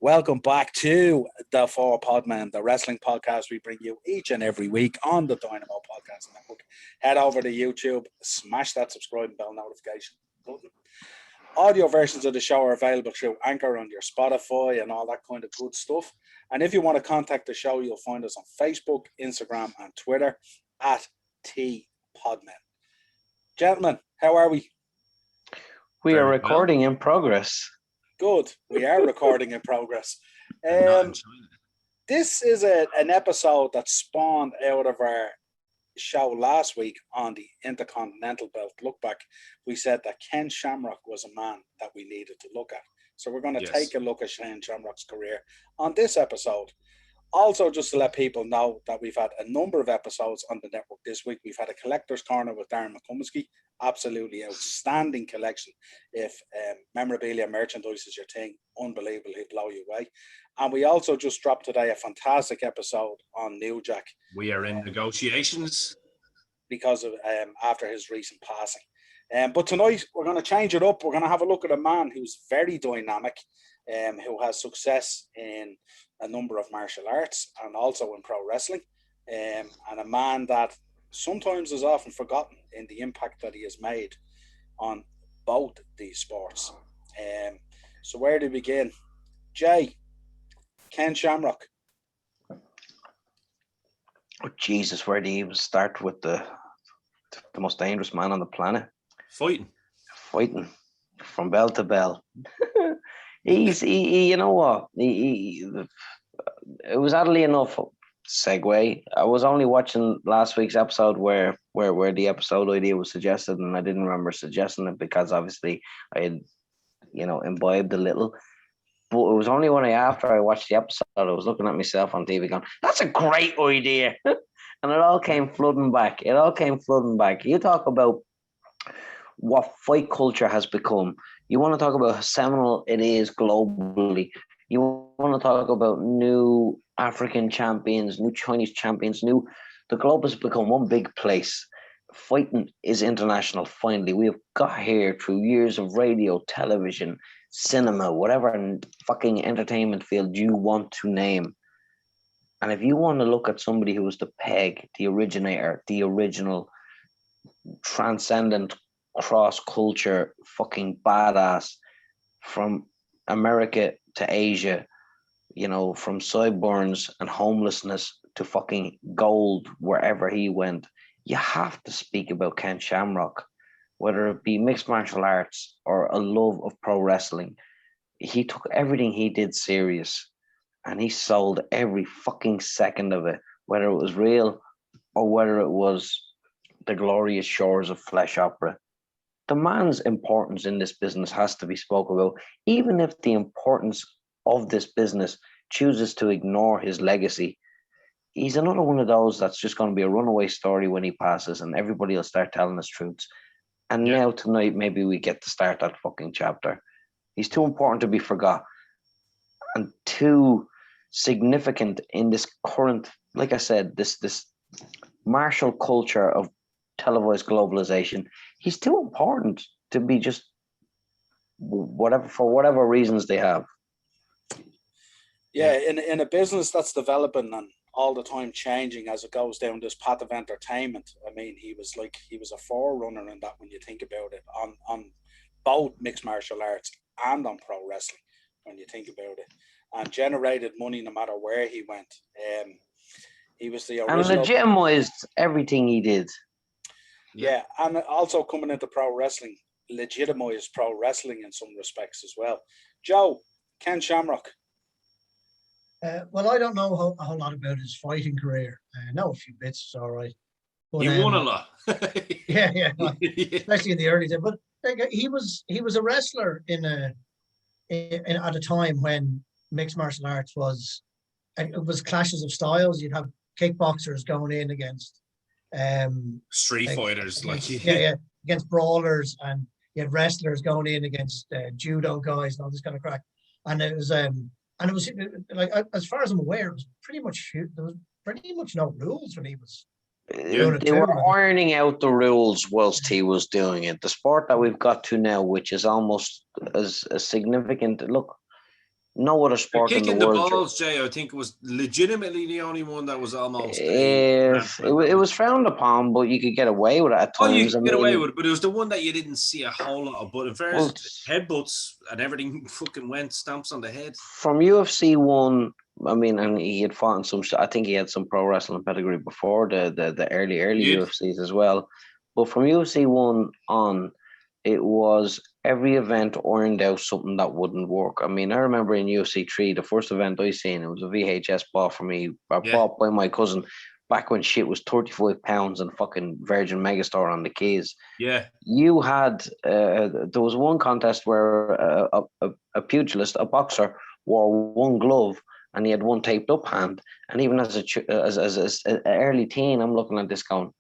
Welcome back to the Four Podmen, the wrestling podcast we bring you each and every week on the Dynamo Podcast Network. Head over to YouTube, smash that subscribe and bell notification button. Audio versions of the show are available through Anchor on your Spotify and all that kind of good stuff. And if you want to contact the show, you'll find us on Facebook, Instagram, and Twitter at @TPodmen. Gentlemen, how are we? We are recording in progress. Good. We are recording in progress. This is an episode that spawned out of our show last week on the Intercontinental Belt Look Back. We said that Ken Shamrock was a man that we needed to look at. So we're going to take a look at Ken Shamrock's career on this episode. Also, just to let people know that we've had a number of episodes on the network this week. We've had a Collector's Corner with Darren McCummsky. Absolutely outstanding collection. If memorabilia merchandise is your thing, unbelievable, he'll blow you away. And we also just dropped today a fantastic episode on New Jack. We are in negotiations because of after his recent passing. But tonight we're going to change it up. We're going to have a look at a man who's very dynamic, who has success in a number of martial arts and also in pro wrestling, and a man that sometimes is often forgotten in the impact that he has made on both these sports. So where do we begin? Jay, Ken Shamrock. Oh, Jesus, where do you even start with the most dangerous man on the planet? Fighting from bell to bell. He you know what? It was oddly enough segue. I was only watching last week's episode where the episode idea was suggested, and I didn't remember suggesting it because obviously I had, imbibed a little. But it was only when after I watched the episode, I was looking at myself on TV going, "That's a great idea," and it all came flooding back. You talk about what fight culture has become. You want to talk about how seminal it is globally. You want to talk about new African champions, new Chinese champions, the globe has become one big place. Fighting is international, finally. We have got here through years of radio, television, cinema, whatever fucking entertainment field you want to name. And if you want to look at somebody who was the peg, the originator, the original, transcendent, cross-culture, fucking badass from America to Asia, from sideburns and homelessness to fucking gold wherever he went, you have to speak about Ken Shamrock, whether it be mixed martial arts or a love of pro wrestling. He took everything he did serious and he sold every fucking second of it, whether it was real or whether it was the glorious shores of flesh opera. The man's importance in this business has to be spoken about, even if the importance of this business chooses to ignore his legacy. He's another one of those that's just going to be a runaway story when he passes, and everybody will start telling us truths. And now tonight, maybe we get to start that fucking chapter. He's too important to be forgot, and too significant in this current, like I said, this martial culture of televised globalization. He's too important to be just for whatever reasons they have. Yeah, in a business that's developing and all the time changing as it goes down this path of entertainment. I mean, he was a forerunner in that when you think about it, on both mixed martial arts and on pro wrestling, when you think about it, and generated money no matter where he went. He was the original, and legitimized everything he did. Yeah, and also coming into pro wrestling, legitimized pro wrestling in some respects as well. Joe, Ken Shamrock. Well, I don't know a whole lot about his fighting career. I know a few bits, it's all right. But, he won a lot. yeah, especially in the early days. But he was a wrestler at a time when mixed martial arts was clashes of styles. You'd have kickboxers going in against street fighters, against brawlers, and you had wrestlers going in against judo guys and all this kind of crack. And it was like, as far as I'm aware, there was pretty much no rules when he was. They were ironing out the rules whilst he was doing it. The sport that we've got to now, which is almost as significant. Look, No other sport in the Kicking the world. balls, Jay, I think was legitimately the only one that was almost It was frowned upon, but you could get away with it at Oh, you times. could get away with it, but it was the one that you didn't see a whole lot of. But in fairness, headbutts and everything fucking went stamps on the head. From UFC 1, I mean, and he had fought in some. I think he had some pro wrestling pedigree before the early UFCs as well. But from UFC 1 on, it was every event ironed out something that wouldn't work. I mean, I remember in UFC 3, the first event I seen, it was a VHS bought for me, bought by my cousin back when shit was £35 and fucking Virgin Megastore on the keys. Yeah. You had, there was one contest where a pugilist, a boxer, wore one glove and he had one taped up hand. And even as an early teen, I'm looking at this going,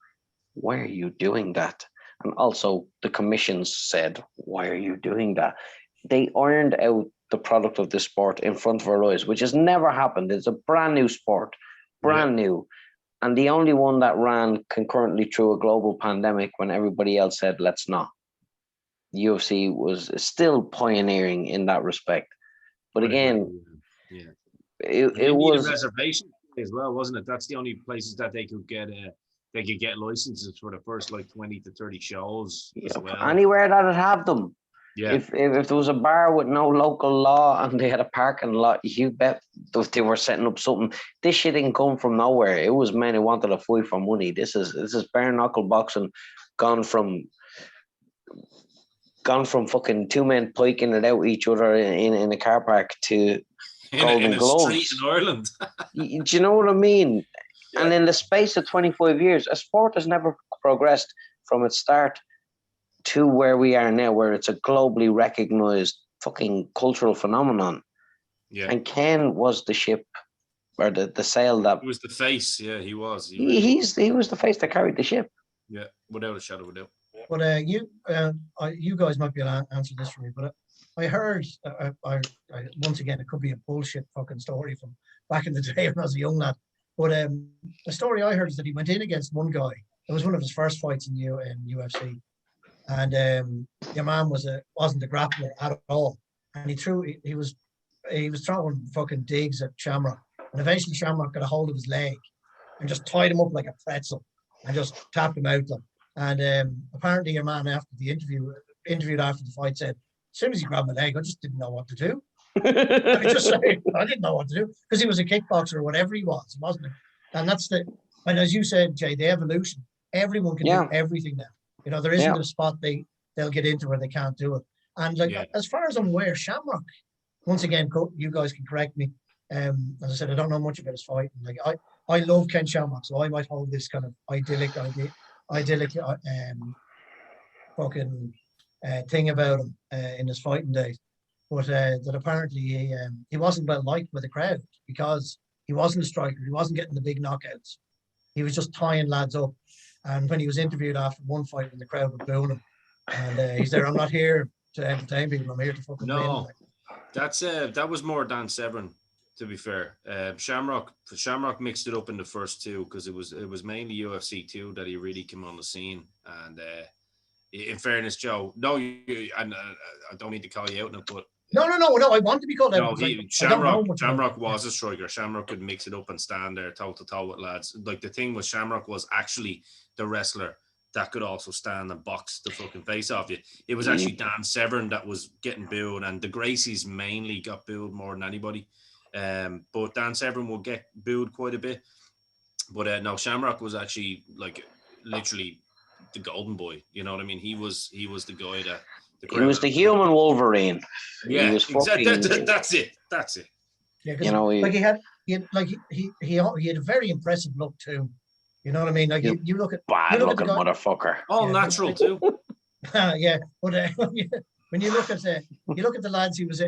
why are you doing that? And also the commissions said, why are you doing that? They ironed out the product of this sport in front of our eyes, which has never happened. It's a brand new sport, brand new. And the only one that ran concurrently through a global pandemic when everybody else said, let's not. The UFC was still pioneering in that respect. But again, it was a reservation as well, wasn't it? That's the only places that they could get licenses for the first like 20 to 30 shows as well. Anywhere that'd have them. Yeah. If there was a bar with no local law and they had a parking lot, you bet they were setting up something. This shit didn't come from nowhere. It was men who wanted to fight for money. This is bare knuckle boxing gone from fucking two men piking it out each other in a car park to Golden Gloves. Street in Ireland. Do you know what I mean? Yeah. And in the space of 25 years, a sport has never progressed from its start to where we are now, where it's a globally recognized fucking cultural phenomenon. Yeah. And Ken was the ship or the sail that... He was the face, yeah, he was. He was the face that carried the ship. Yeah, without a shadow of a doubt. But you guys might be able to answer this for me, but I heard, I once again, it could be a bullshit fucking story from back in the day when I was a young lad. But the story I heard is that he went in against one guy. It was one of his first fights in UFC, and your man wasn't a grappler at all, and he was throwing fucking digs at Shamrock, and eventually Shamrock got a hold of his leg and just tied him up like a pretzel and just tapped him out. And apparently your man after the interviewed after the fight said, as soon as he grabbed my leg, I just didn't know what to do. I didn't know what to do because he was a kickboxer or whatever he was, wasn't he? And and as you said, Jay, the evolution. Everyone can do everything now. You know, there isn't a spot they'll get into where they can't do it. And as far as I'm aware, Shamrock, once again, you guys can correct me. As I said, I don't know much about his fight. Like I love Ken Shamrock, so I might hold this kind of idyllic fucking thing about him in his fighting days. But that apparently he wasn't well liked by the crowd because he wasn't a striker. He wasn't getting the big knockouts. He was just tying lads up. And when he was interviewed after one fight, when the crowd were booing him, and he said, "I'm not here to entertain people. I'm here to fucking win." No, that was more Dan Severn. To be fair, Shamrock mixed it up in the first two because it was mainly UFC 2 that he really came on the scene. And in fairness, Joe, I don't need to call you out now, but no, I want to be called out. Shamrock was a striker. Shamrock could mix it up and stand there toe to toe with lads. Like the thing with Shamrock was actually the wrestler that could also stand and box the fucking face off you. It was actually Dan Severn that was getting booed, and the Gracies mainly got booed more than anybody. But Dan Severn will get booed quite a bit. But no, Shamrock was actually like literally the golden boy. You know what I mean? He was the guy that he was the human Wolverine. Yeah, exactly. That's it. Yeah, you know, he had a very impressive look too. You know what I mean? Like you look at bad looking motherfucker. All natural too. Yeah, but when you look at the lads, he was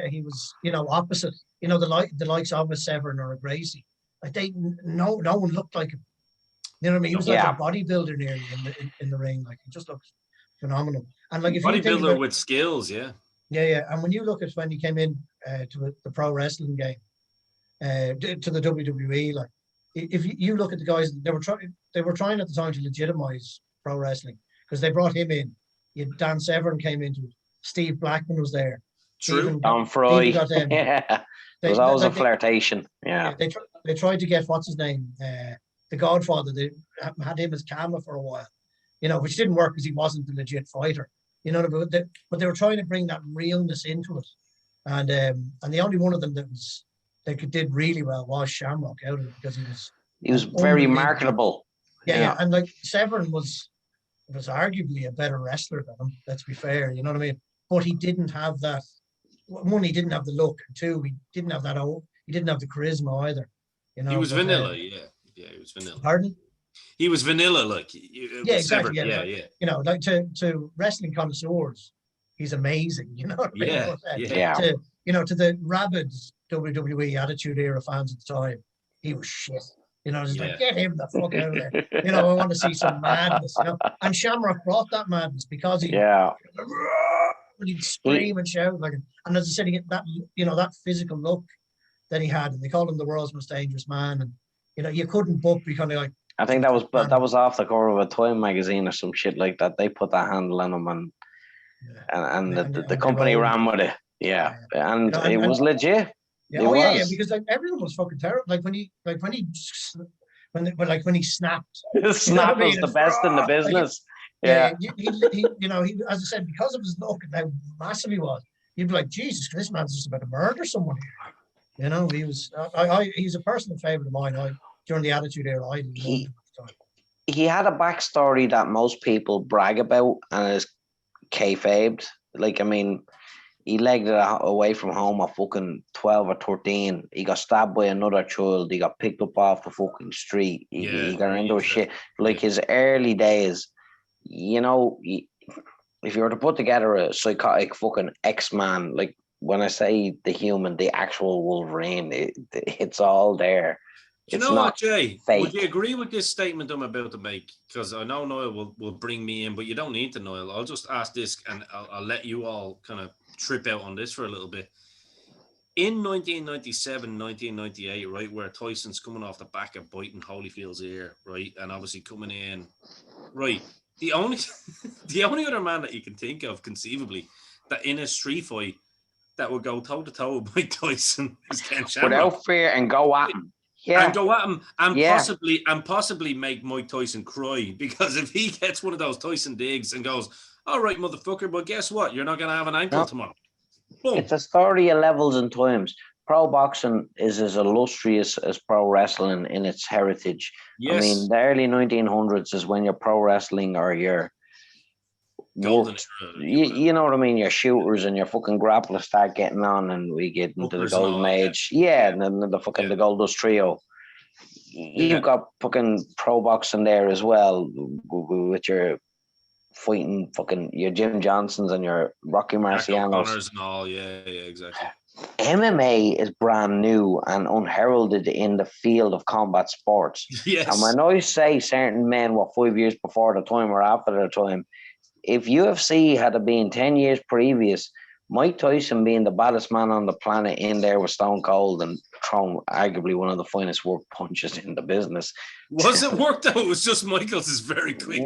opposite. You know, the likes of a Severn or a Gracie. Like no one looked like him. You know what I mean? He was like a bodybuilder nearly in the ring. Like he just looks phenomenal. And like if bodybuilder with skills, yeah. Yeah. And when you look at when he came in to the pro wrestling game, to the WWE, like if you look at the guys, they were trying at the time to legitimize pro wrestling because they brought him in. Dan Severn came into it. Steve Blackman was there. True. Don Fry. Even got, Yeah. There was always a flirtation. Yeah. they tried to get what's his name, the Godfather. They had him as camera for a while, which didn't work because he wasn't the legit fighter. But they were trying to bring that realness into it, and the only one of them that did really well was Shamrock out of it because he was very marketable. Yeah, and like Severn was arguably a better wrestler than him. Let's be fair, you know what I mean. But he didn't have that. One, he didn't have the look, and two, he didn't have that. He didn't have the charisma either. He was vanilla. Yeah, he was vanilla. Pardon? He was vanilla, like exactly. Severn. Yeah. Like to wrestling connoisseurs, he's amazing. You know what I mean? Yeah. To the rabid WWE Attitude Era fans at the time, he was shit. Like, get him the fuck out of there. I want to see some madness. And Shamrock brought that madness because he'd scream and shout and as I said, he get that that physical look that he had, and they called him the world's most dangerous man. And you couldn't book because like. I think that was off the cover of a Time magazine or some shit like that. They put that handle on him and the company ran with it. Yeah. And it was legit. Yeah, because like everyone was fucking terrible. Like when he snapped. Snap was the best in the business. He as I said, because of his look and how massive he was, you'd be like, Jesus, this man's just about to murder someone here. He was. He's a personal favorite of mine. During the Attitude Era, he had a backstory that most people brag about and is kayfabed. Like, I mean, he legged it away from home at fucking 12 or 13. He got stabbed by another child. He got picked up off the fucking street. He got into a shit. Like his early days, if you were to put together a psychotic fucking X-Man, like when I say the human, the actual Wolverine, it's all there. Do you know what, Jay? Fake. Would you agree with this statement I'm about to make? Because I know Niall will bring me in, but you don't need to, Niall. I'll just ask this, and I'll let you all kind of trip out on this for a little bit. In 1997, 1998, right, where Tyson's coming off the back of biting Holyfield's ear, right, and obviously coming in, right, the only other man that you can think of conceivably that in a street fight that would go toe-to-toe with Mike Tyson is Ken Shamrock. Without fear and go at him. Yeah. And go at him and possibly make Mike Tyson cry, because if he gets one of those Tyson digs and goes, all right, motherfucker, but guess what? You're not going to have an ankle tomorrow. Boom. It's a story of levels and times. Pro boxing is as illustrious as pro wrestling in its heritage. Yes. I mean, the early 1900s is when your pro wrestling or your golden, you know what I mean, your shooters and your fucking grapplers start getting on, and we get into the golden age. And then the fucking the Goldust Trio. You've got fucking pro boxing there as well, with your fighting fucking your Jim Johnsons and your Rocky Marcianos and all. Yeah, exactly. MMA is brand new and unheralded in the field of combat sports. Yes. And when I say certain men were 5 years before the time or after the time, if UFC had been 10 years previous, Mike Tyson being the baddest man on the planet in there with Stone Cold and throwing arguably one of the finest work punches in the business. Was it work though? It was just Michael's is very quick.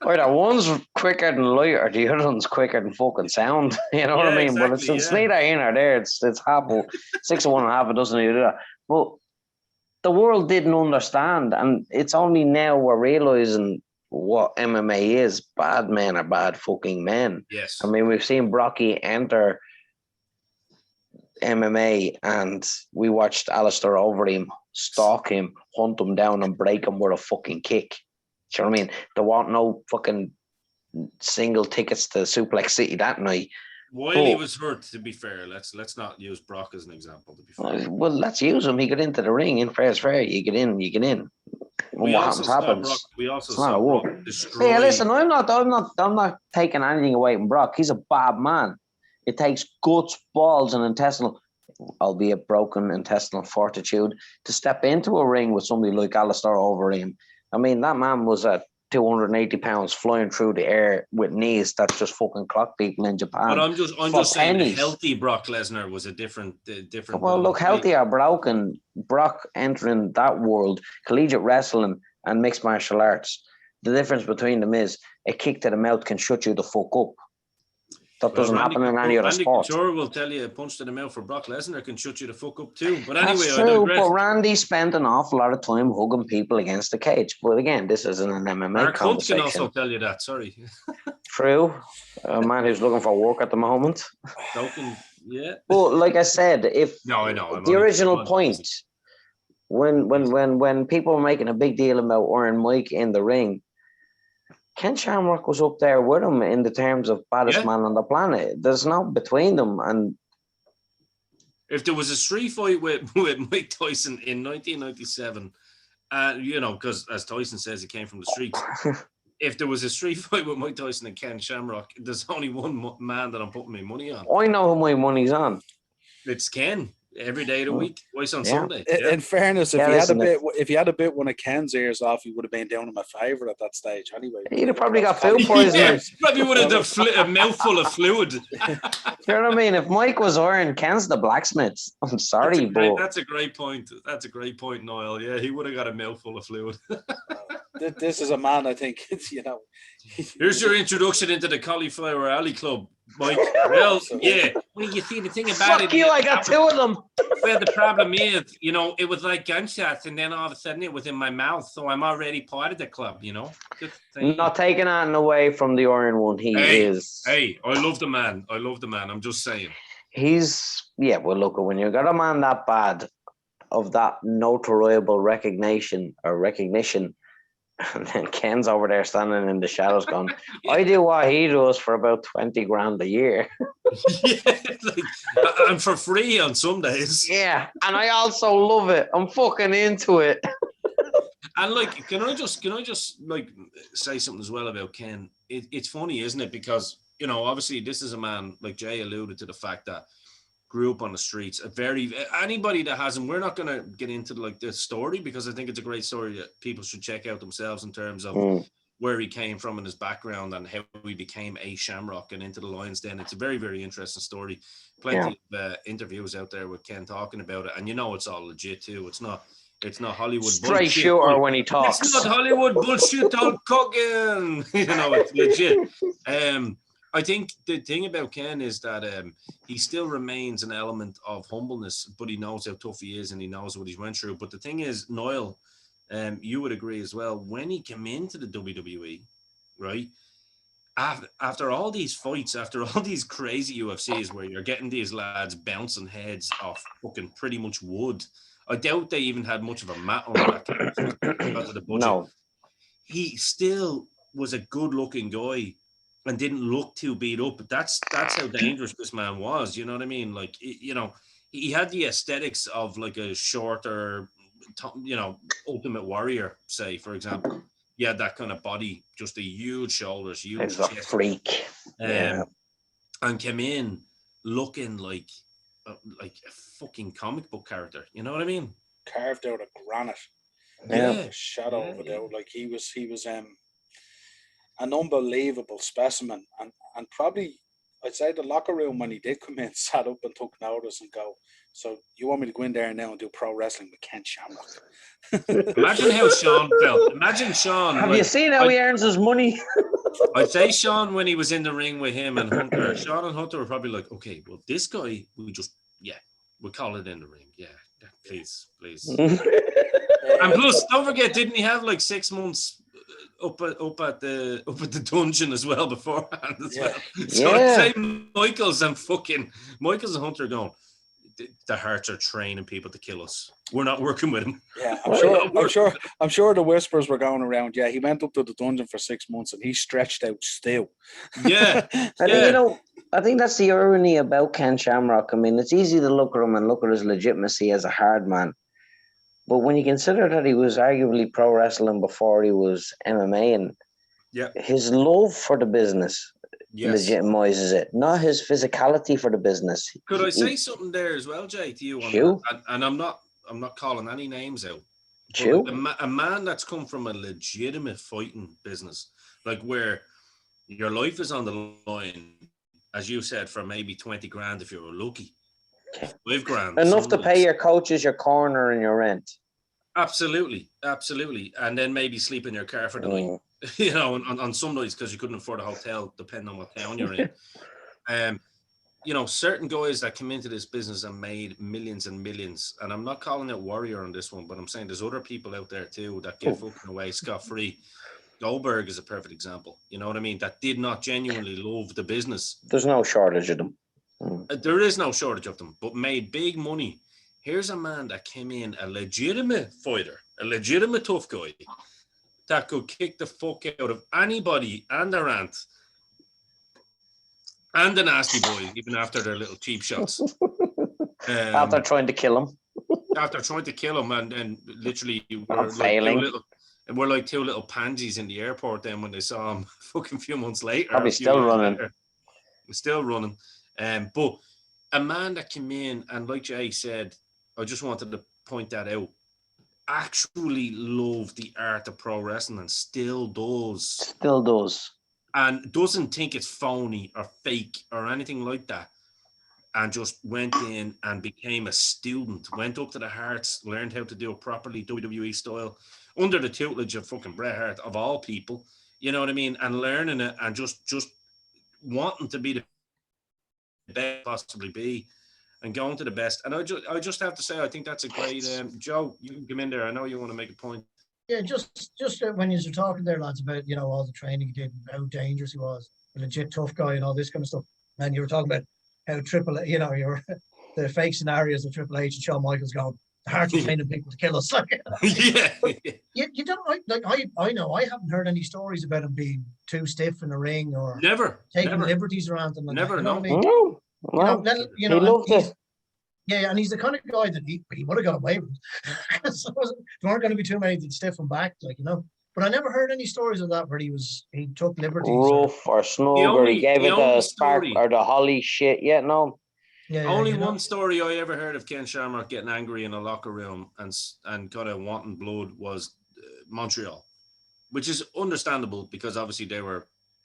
Either one's quicker than light or the other one's quicker than fucking sound. You know what I mean? Exactly, but it's neither in or there. It's half 6 of one and half a dozen of the other. But the world didn't understand, and it's only now we're realizing what MMA is. Bad men are bad fucking men. Yes. I mean, we've seen Brocky enter MMA, and we watched Alistair Overeem stalk him, hunt him down, and break him with a fucking kick. Do you know what I mean? There weren't no fucking single tickets to Suplex City that night. While he was hurt, to be fair, let's not use Brock as an example. To be fair, well, let's use him. He got into the ring. In fair is fair. You get in. You get in. What happens. We also saw Brock destroy. Hey, listen, I'm not taking anything away from Brock. He's a bad man. It takes guts, balls, and intestinal, albeit broken intestinal fortitude, to step into a ring with somebody like Alistair Overeem. I mean, that man was at 280 pounds flying through the air with knees that's just fucking clock people in Japan. But I'm just saying, the healthy Brock Lesnar was a different. Well, look, healthy or broken, Brock entering that world, collegiate wrestling and mixed martial arts. The difference between them is a kick to the mouth can shut you the fuck up. That doesn't happen in any other Randy sport. Couture will tell you a punch to the mouth for Brock Lesnar can shut you the fuck up too. But anyway, That's I true, digress. but Randy spent an awful lot of time hugging people against the cage. But again, this isn't an MMA Mark Hunt conversation. can also tell you that. Sorry. True. A man who's looking for work at the moment. Yeah. But like I said, if No, I know. the original point, when people were making a big deal about Iron Mike in the ring, Ken Shamrock was up there with him in the terms of baddest man on the planet. There's no between them. And if there was a street fight with Mike Tyson in 1997, because as Tyson says, he came from the streets. If there was a street fight with Mike Tyson and Ken Shamrock, there's only one man that I'm putting my money on. I know who my money's on. It's Ken. Every day of the week, twice on Sunday. In fairness, if he had a bit one of Ken's ears off, he would have been down in my favourite at that stage anyway. He'd have probably got food poisoning. Probably would have a mouthful of fluid. You know what I mean? If Mike was iron, Ken's the blacksmith. I'm sorry, but that's a great point. That's a great point, Niall. Yeah, he would have got a mouthful of fluid. This is a man, I think, Here's your introduction into the Cauliflower Alley Club, Mike. Well, yeah. Well, you see, the thing about fuck you, I got two of them. Well, the problem is, it was like gunshots, and then all of a sudden it was in my mouth, so I'm already part of the club, Not taking anything away from the Iron one. He is. Hey, I love the man. I'm just saying. Well, look, when you got a man that bad of that notoriable recognition, and then Ken's over there standing in the shadows going, I do what he does for about 20 grand a year. And for free on some days. Yeah, and I also love it. I'm fucking into it. And can I just say something as well about Ken? It's funny, isn't it? Because, obviously this is a man, like Jay alluded to the fact that grew up on the streets. Anybody that hasn't, we're not going to get into the story because I think it's a great story that people should check out themselves in terms of where he came from and his background and how he became a Shamrock and into the Lions Den. It's a very, very interesting story. Plenty of interviews out there with Ken talking about it, and it's all legit too. It's not Hollywood straight bullshit. shooter when he talks. It's not Hollywood bullshit on cooking. It's legit. I think the thing about Ken is that he still remains an element of humbleness, but he knows how tough he is and he knows what he's went through. But the thing is, Niall, you would agree as well, when he came into the WWE, right, after all these fights, after all these crazy UFCs where you're getting these lads bouncing heads off fucking pretty much wood, I doubt they even had much of a mat on that because of the budget. No. He still was a good-looking guy and didn't look too beat up. But that's how dangerous this man was. You know what I mean? He had the aesthetics of like a shorter, Ultimate Warrior, say, for example. He had that kind of body, just the huge shoulders, huge He's a chest. freak. And came in looking like a fucking comic book character. You know what I mean? Carved out of granite. Yeah. Shadow of a doubt. Like he was an unbelievable specimen, and probably I'd say the locker room when he did come in sat up and took notice and go, so you want me to go in there now and do pro wrestling with Ken Shamrock? Imagine how Sean felt. Imagine Sean. Have you seen how he earns his money? I'd say Sean, when he was in the ring with him and Hunter, Sean and Hunter were probably like, okay, well, this guy, we'll call it in the ring. Yeah, please. And plus, don't forget, didn't he have 6 months up at the dungeon as well beforehand as well? So I'd say Michaels and Hunter are going, the Hearts are training people to kill us. We're not working with him. Yeah, I'm sure the whispers were going around. Yeah, he went up to the dungeon for 6 months and he stretched out still. Yeah. I think that's the irony about Ken Shamrock. I mean, it's easy to look at him and look at his legitimacy as a hard man. But when you consider that he was arguably pro wrestling before he was MMA, and his love for the business legitimizes it, not his physicality for the business. Could I say something there as well, Jay, to you? And I'm not calling any names out. A man that's come from a legitimate fighting business, where your life is on the line, as you said, for maybe 20 grand if you're lucky. 5 grand. Enough to pay your coaches, your corner, and your rent. Absolutely. And then maybe sleep in your car for the night. On some nights because you couldn't afford a hotel, depending on what town you're in. You know, certain guys that come into this business and made millions and millions, and I'm not calling it Warrior on this one, but I'm saying there's other people out there too that get fucking away scot-free. Goldberg is a perfect example. You know what I mean? That did not genuinely love the business. There's no shortage of them. There is no shortage of them, but made big money. Here's a man that came in, a legitimate fighter, a legitimate tough guy that could kick the fuck out of anybody and their aunt and the nasty boy, even after their little cheap shots. After trying to kill him. After trying to kill him, and literally we're like two little pansies in the airport then when they saw him fucking few months later. Probably still running. Still running. But a man that came in, and like Jay said, I just wanted to point that out, actually loved the art of pro wrestling and still does. Still does. And doesn't think it's phony or fake or anything like that. And just went in and became a student, went up to the Hearts, learned how to do it properly, WWE style, under the tutelage of fucking Bret Hart, of all people, you know what I mean? And learning it and just wanting to be the best possibly be and going to the best. And I just have to say, I think that's a great, Joe, you can come in there. I know you want to make a point. Yeah, just when you were talking there, lads, about, you know, all the training he did, how dangerous he was, a legit tough guy and all this kind of stuff. And you were talking about how the fake scenarios of Triple H and Shawn Michaels going, the Hearts are training people to kill us. Like, Yeah. You don't like I know I haven't heard any stories about him being too stiff in the ring or taking liberties around them. Like never, that, you know no. what I mean? No. You know, He loved it. Yeah, and he's the kind of guy that he would have got away with. So there weren't going to be too many to stiff him back, like, you know. But I never heard any stories of that where he took liberties. Rough or snug, or he gave it the spark or the holly shit. Yeah, no. Yeah, only one story I ever heard of Ken Shamrock getting angry in a locker room and kind of wanting blood was Montreal, which is understandable because obviously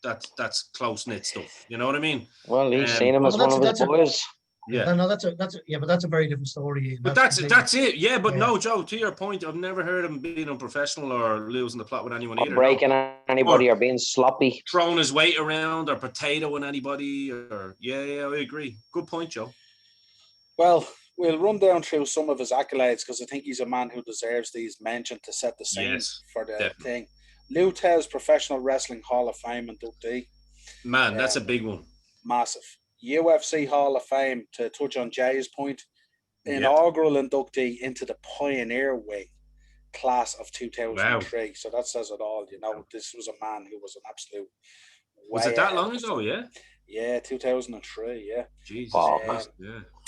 that's close knit stuff. You know what I mean? Well, he's seen him as one of his boys. Yeah, no, that's a very different story. But that's it. Yeah, but no, Joe. To your point, I've never heard him being unprofessional or losing the plot with anyone either. Breaking anybody or being sloppy, throwing his weight around or potatoing anybody. Or I agree. Good point, Joe. Well, we'll run down through some of his accolades because I think he's a man who deserves these mentioned to set the scene for the thing. Lou Thesz Professional Wrestling Hall of Fame inductee. Man, that's a big one. Massive. UFC Hall of Fame, to touch on Jay's point, inaugural inductee into the Pioneer Wing class of 2003. Wow. So that says it all. You know, this was a man who was an absolute. Was it that long ago? Yeah. Yeah, 2003. Yeah. Jesus.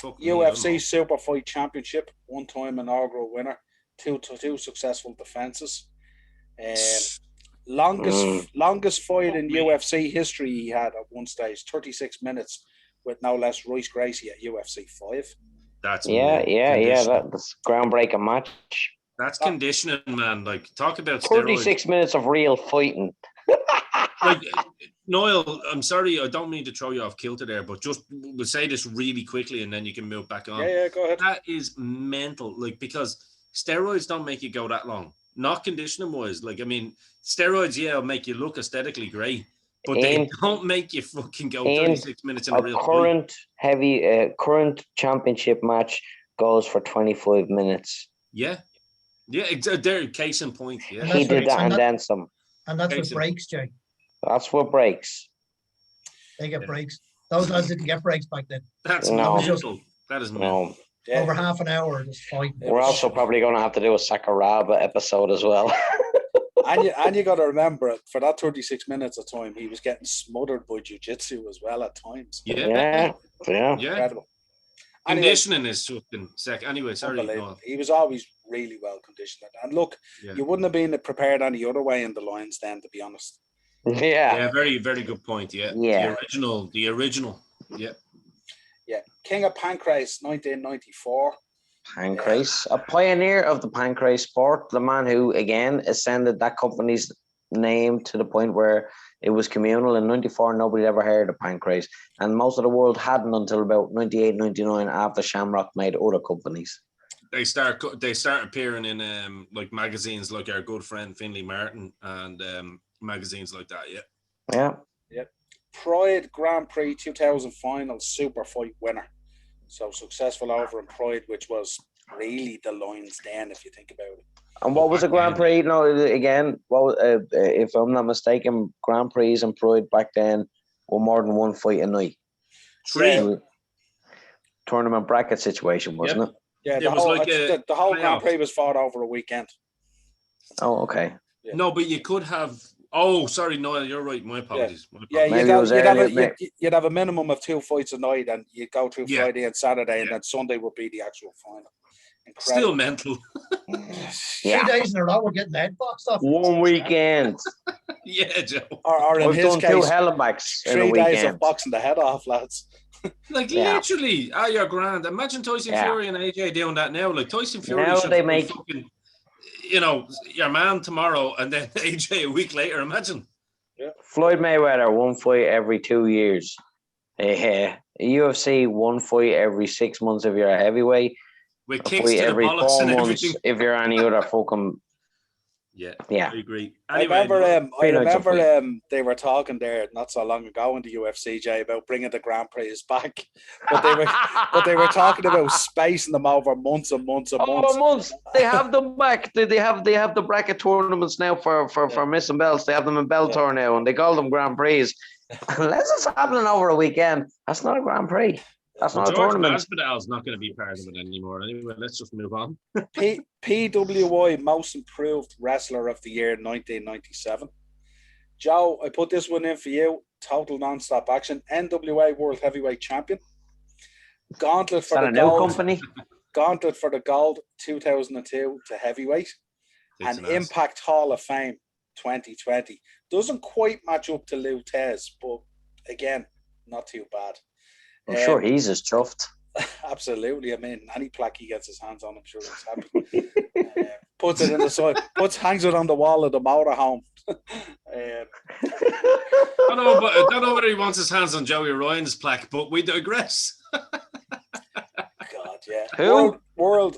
UFC Super Fight Championship, one-time inaugural winner, two successful defenses. Longest fight in UFC history he had at one stage, 36 minutes. With no less Royce Gracie at UFC 5. That's that's groundbreaking match. That's conditioning, man. Like, talk about 36 steroids. Minutes of real fighting. Like, Noel, I'm sorry, I don't mean to throw you off kilter there, but we'll say this really quickly and then you can move back on. Yeah, go ahead. That is mental, like, because steroids don't make you go that long. Not conditioning wise. Like, I mean, steroids, will make you look aesthetically great. But they don't make you fucking go 36 minutes in a real current fight. Current championship match goes for 25 minutes. Yeah. They're case in point. Yeah. He did that and then some. And that's what breaks, Jay. That's what breaks. They get breaks. Those guys didn't get breaks back then. That's mental. That is mental. Yeah. Over half an hour just fighting. We're also probably going to have to do a Sakuraba episode as well. And you got to remember, for that 36 minutes of time, he was getting smothered by jiu-jitsu as well at times. Yeah. Incredible. Conditioning is fucking sick. Anyway, sorry. He was always really well conditioned. And look, you wouldn't have been prepared any other way in the lines then, to be honest. Yeah. Very, very good point. Yeah. The original. Yeah. Yeah. King of Pancrase, 1994. Pancrase, a pioneer of the pancrase sport, the man who again ascended that company's name to the point where it was communal. In 94, nobody ever heard of pancrase, and most of the world hadn't until about 98, 99 after Shamrock made other companies. They start appearing in like magazines like our good friend Finlay Martin and magazines like that. Yeah. Pride Grand Prix 2000 final super fight winner. So successful over in Pride, which was really the lion's den, if you think about it. And what was the Grand Prix? No, again, if I'm not mistaken, Grand Prix and Pride back then were more than one fight a night. 3 tournament bracket situation, wasn't it? Yeah, It was like the whole Grand playoff. Prix was fought over a weekend. Oh, okay. Yeah. No, but you could have. Oh, sorry, no, you're right. My apologies. Yeah, Maybe it was you'd have a minimum of 2 fights a night, and you'd go through Yeah. Friday and Saturday, and then Sunday would be the actual final. Still mental. 3 days in a row, we're getting the head boxed off. One weekend. Yeah, Joe. Or in I've his done case, 2 Hellebacks in a 3 days of weekend. boxing the head off, lads. Like Yeah. literally, you're grand. Imagine Tyson Fury and AJ doing that now. Like Tyson Fury Now should they be make- fucking, your man tomorrow, and then AJ a week later. Imagine. Floyd Mayweather, 1 fight every 2 years. UFC, 1 fight every 6 months if you're a heavyweight. With A kicks fight to the every bollocks 4 and months everything. if you're any other fucking. Yeah, Yeah. I agree. I Anyway, remember, pretty much a fight. they were talking there not so long ago in the UFC, Jay, about bringing the Grand Prix back, but they were talking about spacing them over months and months and months. months. They have them back. They have the bracket tournaments now for missing belts. They have them in Bellator now, and they call them Grand Prix. Unless it's happening over a weekend, that's not a Grand Prix. That's not a George tournament. Masvidal's not going to be part of it anymore. Anyway, let's just move on. PWI Most Improved Wrestler of the Year 1997. Joe, I put this one in for you. Total non-stop action. NWA World Heavyweight Champion. Gauntlet Is for that the a new gold. company? Gauntlet for the gold 2002 to heavyweight. It's And an ass. Impact Hall of Fame 2020. Doesn't quite match up to Lou Tez, but again, not too bad. I'm sure he's as chuffed. Absolutely. I mean, any plaque he gets his hands on, I'm sure he's happy. Puts it in the side, hangs it on the wall of the motorhome. I don't know whether he wants his hands on Joey Ryan's plaque, but we digress. God, yeah. Who? World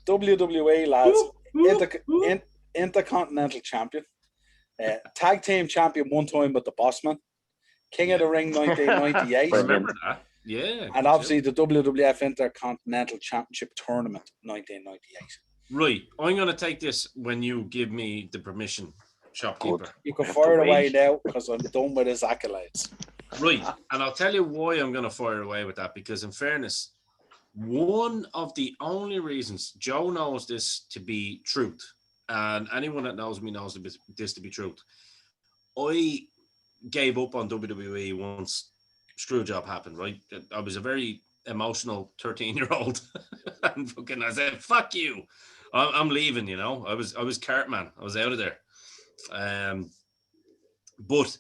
WWE lads. Intercontinental champion. Tag team champion one time with the Bossman. King of the Ring 1998. Remember that? Yeah. And obviously the WWF Intercontinental Championship Tournament 1998. Right. I'm going to take this when you give me the permission, shopkeeper. Good. You can fire it away now because I'm done with his accolades. Right. And I'll tell you why I'm going to fire away with that, because in fairness, one of the only reasons Joe knows this to be truth, and anyone that knows me knows this to be truth. I gave up on WWE once Screwjob happened, right? I was a very emotional 13-year-old and fucking I said, fuck you. I'm leaving, I was Cartman. I was out of there. But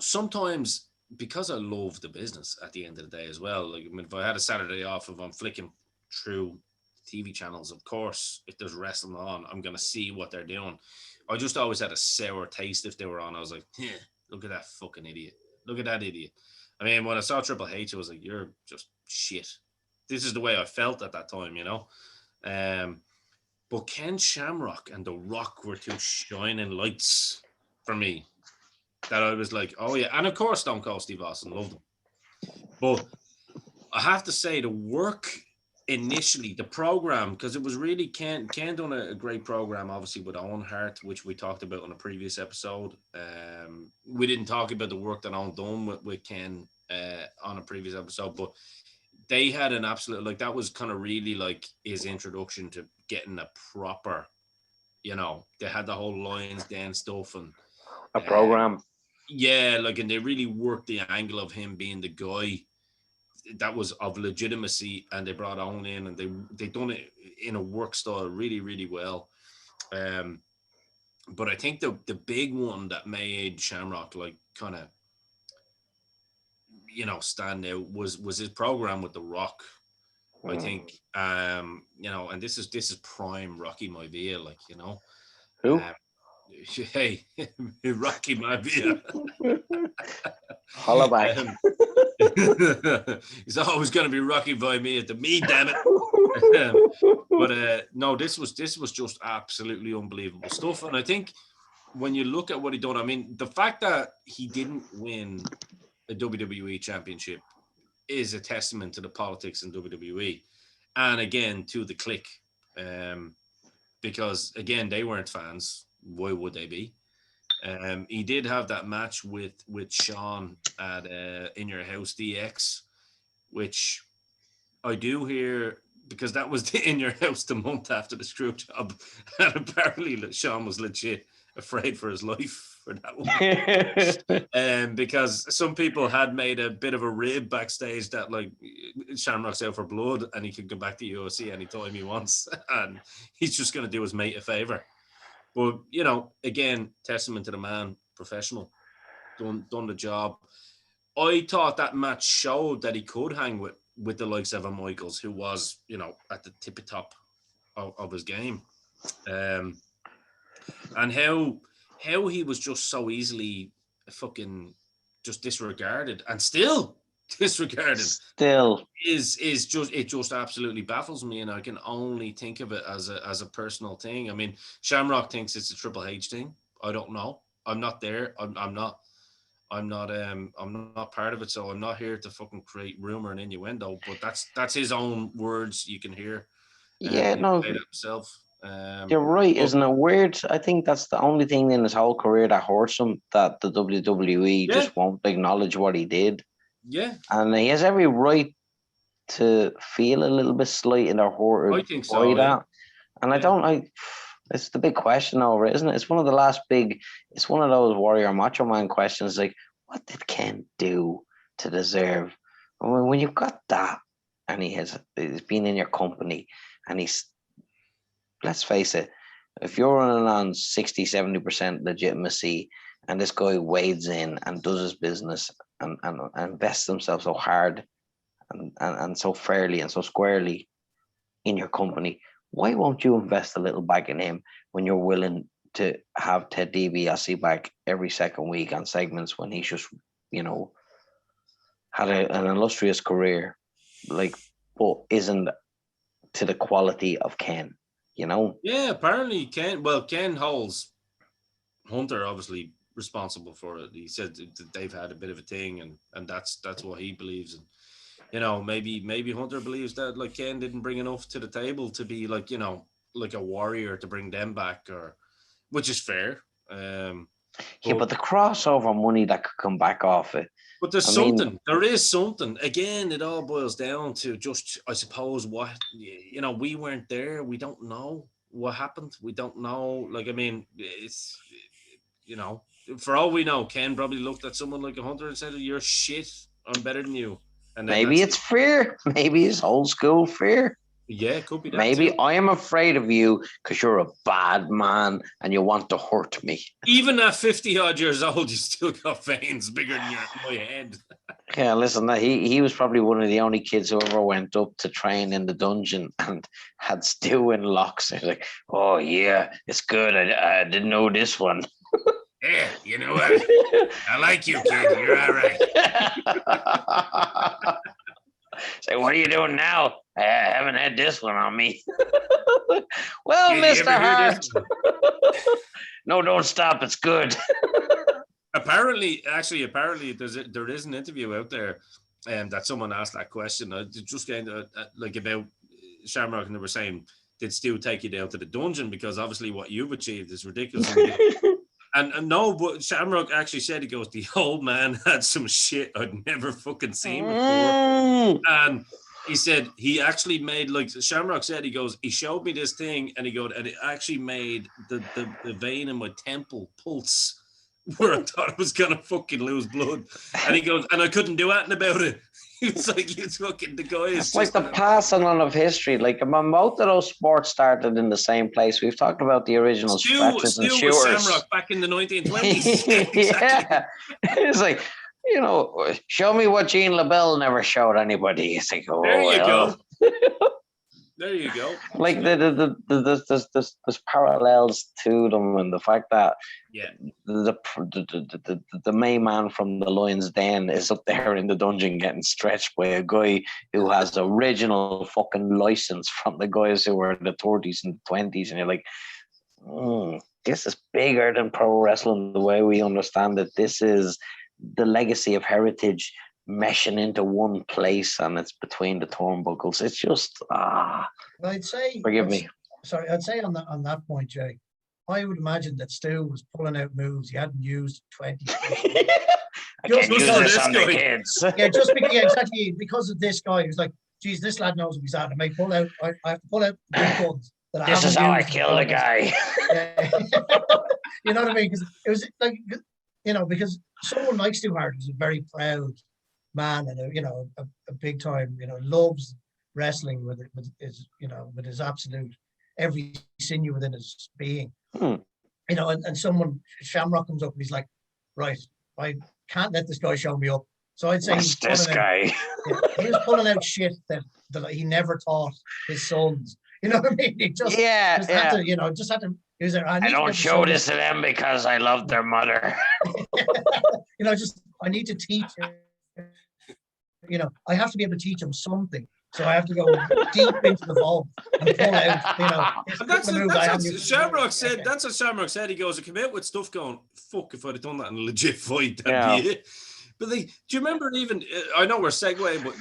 sometimes because I love the business at the end of the day as well, like, I mean, if I had a Saturday off, if I'm flicking through TV channels, of course, if there's wrestling on, I'm going to see what they're doing. I just always had a sour taste if they were on. I was like, look at that fucking idiot. Look at that idiot. I mean, when I saw Triple H, I was like, you're just shit. This is the way I felt at that time, But Ken Shamrock and The Rock were two shining lights for me that I was like, oh, yeah. And, of course, Stone Cold Steve Austin, loved him. But I have to say the work initially, the program, because it was really Ken done a great program, obviously, with Owen Hart, which we talked about on a previous episode. We didn't talk about the work that Owen done with Ken on a previous episode, but they had an absolute, like, that was kind of really like his introduction to getting a proper, they had the whole Lions Den stuff and A program. yeah, like, and they really worked the angle of him being the guy that was of legitimacy, and they brought Owen in, and they done it in a work style really, really well. But I think the big one that made Shamrock like kind of stand out was his program with The Rock. I think and this is prime Rocky Maivia, like, Who? Hey, Rocky Maivia. Hollaback. He's always going to be Rocky by me at the me, damn it. But no, this was just absolutely unbelievable stuff, and I think when you look at what he done, I mean, the fact that he didn't win a WWE championship is a testament to the politics in WWE, and again to the clique, because again they weren't fans. Why would they be? He did have that match with Sean at In Your House DX, which I do hear, because that was the In Your House the month after the screw job, and apparently Sean was legit afraid for his life for that one. Because some people had made a bit of a rib backstage that like Shamrock's out for blood and he can go back to UFC anytime he wants, and he's just going to do his mate a favor. But you know, again, testament to the man, professional, done the job. I thought that match showed that he could hang with the likes of a Michaels, who was, you know, at the tippy top of his game, and how he was just so easily fucking just disregarded and still disregarded. Still is just, it just absolutely baffles me, and I can only think of it as a personal thing. I mean, Shamrock thinks it's a Triple H thing. I don't know. I'm not there. I'm not part of it, so I'm not here to fucking create rumor and innuendo. But that's his own words. You can hear. Yeah, no, himself. You're right, isn't it weird? I think that's the only thing in his whole career that hurts him, that the WWE just won't acknowledge what he did. Yeah. And he has every right to feel a little bit slighted or hurt I think so, that. And it's the big question over it, isn't it? It's one of the last it's one of those Warrior Macho Man questions, like, what did Ken do to deserve? When you've got that, and he's been in your company, and he's, let's face it, if you're running on 60, 70% legitimacy, and this guy wades in and does his business and invests himself so hard and so fairly and so squarely in your company, why won't you invest a little back in him when you're willing to have Ted DiBiase back every second week on segments when he's just, you know, had an illustrious career, like, but isn't to the quality of Ken, you know? Yeah, apparently Ken holds Hunter obviously responsible for it. He said that they've had a bit of a thing, and that's what he believes. And you know, maybe Hunter believes that like Ken didn't bring enough to the table to be like, you know, like a warrior to bring them back, or which is fair. But the crossover money that could come back off it. But there is something. Again, it all boils down to just, I suppose, what, you know, we weren't there. We don't know what happened. We don't know. Like, I mean, it's, you know, for all we know, Ken probably looked at someone like a Hunter and said, "You're shit. I'm better than you." And maybe it's fear. Maybe it's old school fear. Yeah, it could be that. Maybe too. I am afraid of you because you're a bad man and you want to hurt me. Even at 50 odd years old, you still got veins bigger than my head. Yeah, listen, he was probably one of the only kids who ever went up to train in the dungeon and had Stu in locks. He's like, "Oh yeah, it's good. I didn't know this one." Yeah, you know what? I like you, kid. You're all right. So what are you doing now? I haven't had this one on me. Well, Mr. Hart. No, don't stop. It's good. Apparently, there is an interview out there that someone asked that question. I just kind of like about Shamrock, and they were saying, did Stu take you down to the dungeon? Because obviously what you've achieved is ridiculous. And no, but Shamrock actually said, he goes, the old man had some shit I'd never fucking seen before. And he said he actually made, like Shamrock said, he goes, he showed me this thing, and he goes, and it actually made the vein in my temple pulse where I thought I was gonna fucking lose blood. And he goes, and I couldn't do anything about it. It's like, it's fucking, the guy is like the passing on of history. Like, both of those sports started in the same place. We've talked about the original stretches and shooters. Was Shamrock back in the 1920s. Exactly. Yeah, it's like, you know, show me what Gene LaBelle never showed anybody. It's like, oh, there you go. There you go. Like there's parallels to them, and the fact that the main man from the Lion's Den is up there in the dungeon getting stretched by a guy who has original fucking license from the guys who were in the 30s and 20s, and you're like, this is bigger than pro wrestling the way we understand it. This is the legacy of heritage meshing into one place, and it's between the turnbuckles. It's just Well, I'd say, forgive me. Sorry, I'd say on that point, Jay, I would imagine that Stu was pulling out moves he hadn't used in 20 years. I can't use because this of on this the guy. kids. Yeah, just because, yeah, exactly, because of this guy who's like, geez, this lad knows what he's at. I have to pull out the big ones that This is haven't how I used in killed a podcast. guy. Yeah. You know what I mean? Because it was like, you know, because someone like Stu Hart is a very proud man and a big time, loves wrestling with his absolute every sinew within his being. And someone Shamrock comes up and he's like, right, I can't let this guy show me up. So I'd say What's this guy? he was pulling out shit that he never taught his sons. You know what I mean? He just had to. He was like, I don't show this to them because I love their mother. I need to teach. I have to be able to teach him something. So I have to go deep into the vault and pull out, That's what Shamrock said. That's what Shamrock said. He goes, I come out with stuff going, fuck, if I'd have done that in a legit fight, that'd be it. But do you remember even, I know we're segueing, but